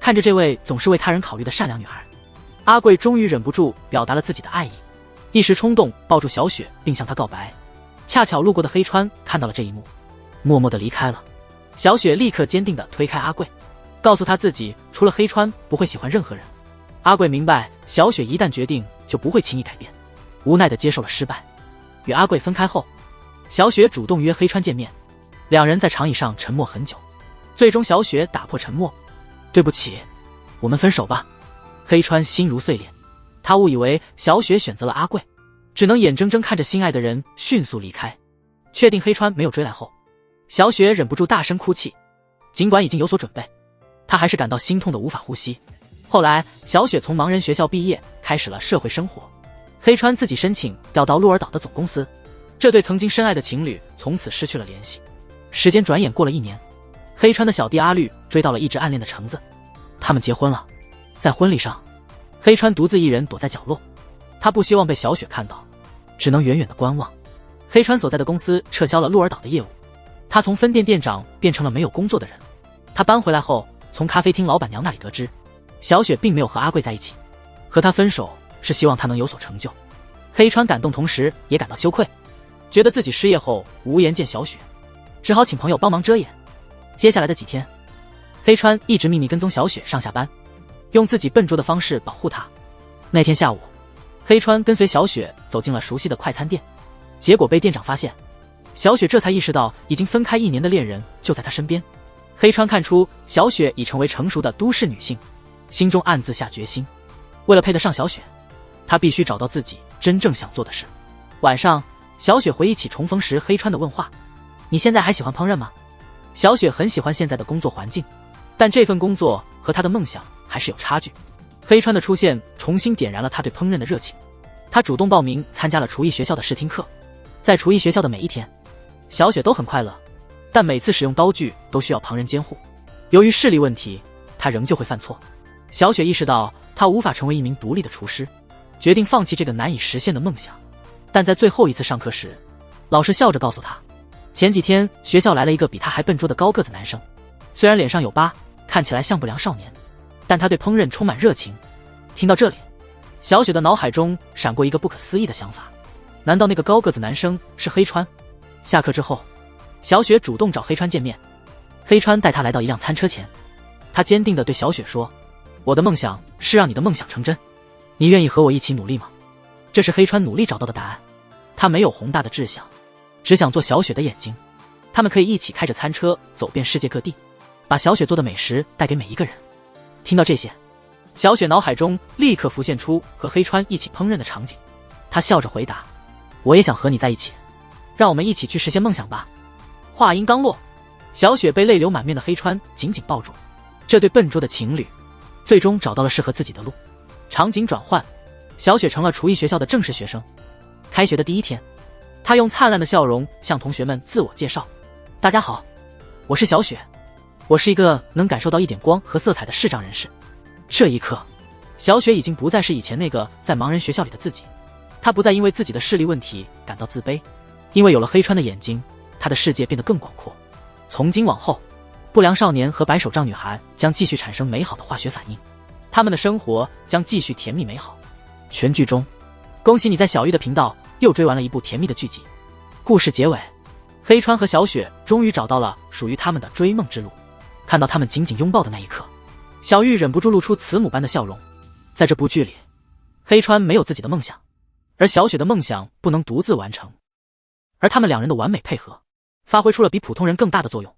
看着这位总是为他人考虑的善良女孩，阿贵终于忍不住表达了自己的爱意，一时冲动抱住小雪并向她告白。恰巧路过的黑川看到了这一幕，默默地离开了。小雪立刻坚定地推开阿贵，告诉他自己除了黑川不会喜欢任何人。阿贵明白小雪一旦决定就不会轻易改变，无奈地接受了失败。与阿贵分开后，小雪主动约黑川见面，两人在长椅上沉默很久，最终小雪打破沉默：对不起，我们分手吧。黑川心如碎裂，他误以为小雪选择了阿贵，只能眼睁睁看着心爱的人迅速离开。确定黑川没有追来后，小雪忍不住大声哭泣，尽管已经有所准备，她还是感到心痛的无法呼吸。后来小雪从盲人学校毕业，开始了社会生活。黑川自己申请调到鹿儿岛的总公司，这对曾经深爱的情侣从此失去了联系。时间转眼过了1年，黑川的小弟阿绿追到了一直暗恋的橙子，他们结婚了。在婚礼上，黑川独自一人躲在角落，他不希望被小雪看到，只能远远的观望。黑川所在的公司撤销了鹿儿岛的业务，他从分店店长变成了没有工作的人。他搬回来后，从咖啡厅老板娘那里得知，小雪并没有和阿贵在一起，和他分手是希望他能有所成就。黑川感动，同时也感到羞愧，觉得自己失业后无颜见小雪，只好请朋友帮忙遮掩。接下来的几天，黑川一直秘密跟踪小雪上下班，用自己笨拙的方式保护她。那天下午，黑川跟随小雪走进了熟悉的快餐店，结果被店长发现。小雪这才意识到已经分开1年的恋人就在她身边。黑川看出小雪已成为成熟的都市女性，心中暗自下决心，为了配得上小雪，他必须找到自己真正想做的事。晚上，小雪回忆起重逢时黑川的问话：你现在还喜欢烹饪吗？小雪很喜欢现在的工作环境，但这份工作和她的梦想还是有差距。黑川的出现重新点燃了她对烹饪的热情，她主动报名参加了厨艺学校的试听课。在厨艺学校的每一天，小雪都很快乐，但每次使用刀具都需要旁人监护，由于视力问题，她仍旧会犯错。小雪意识到她无法成为一名独立的厨师，决定放弃这个难以实现的梦想。但在最后一次上课时，老师笑着告诉她，前几天学校来了一个比她还笨拙的高个子男生，虽然脸上有疤，看起来像不良少年，但他对烹饪充满热情。听到这里，小雪的脑海中闪过一个不可思议的想法，难道那个高个子男生是黑川？下课之后，小雪主动找黑川见面，黑川带她来到一辆餐车前，他坚定地对小雪说，我的梦想是让你的梦想成真，你愿意和我一起努力吗？这是黑川努力找到的答案。他没有宏大的志向，只想做小雪的眼睛，他们可以一起开着餐车走遍世界各地，把小雪做的美食带给每一个人。听到这些，小雪脑海中立刻浮现出和黑川一起烹饪的场景，她笑着回答，我也想和你在一起，让我们一起去实现梦想吧。话音刚落，小雪被泪流满面的黑川紧紧抱住，这对笨拙的情侣最终找到了适合自己的路。场景转换，小雪成了厨艺学校的正式学生。开学的第一天，她用灿烂的笑容向同学们自我介绍，大家好，我是小雪，我是一个能感受到一点光和色彩的视障人士。这一刻，小雪已经不再是以前那个在盲人学校里的自己，她不再因为自己的视力问题感到自卑，因为有了黑川的眼睛，她的世界变得更广阔。从今往后，不良少年和白手杖女孩将继续产生美好的化学反应，他们的生活将继续甜蜜美好。全剧中，恭喜你在小玉的频道又追完了一部甜蜜的剧集。故事结尾，黑川和小雪终于找到了属于他们的追梦之路。看到他们紧紧拥抱的那一刻，小玉忍不住露出慈母般的笑容。在这部剧里，黑川没有自己的梦想，而小雪的梦想不能独自完成，而他们两人的完美配合，发挥出了比普通人更大的作用。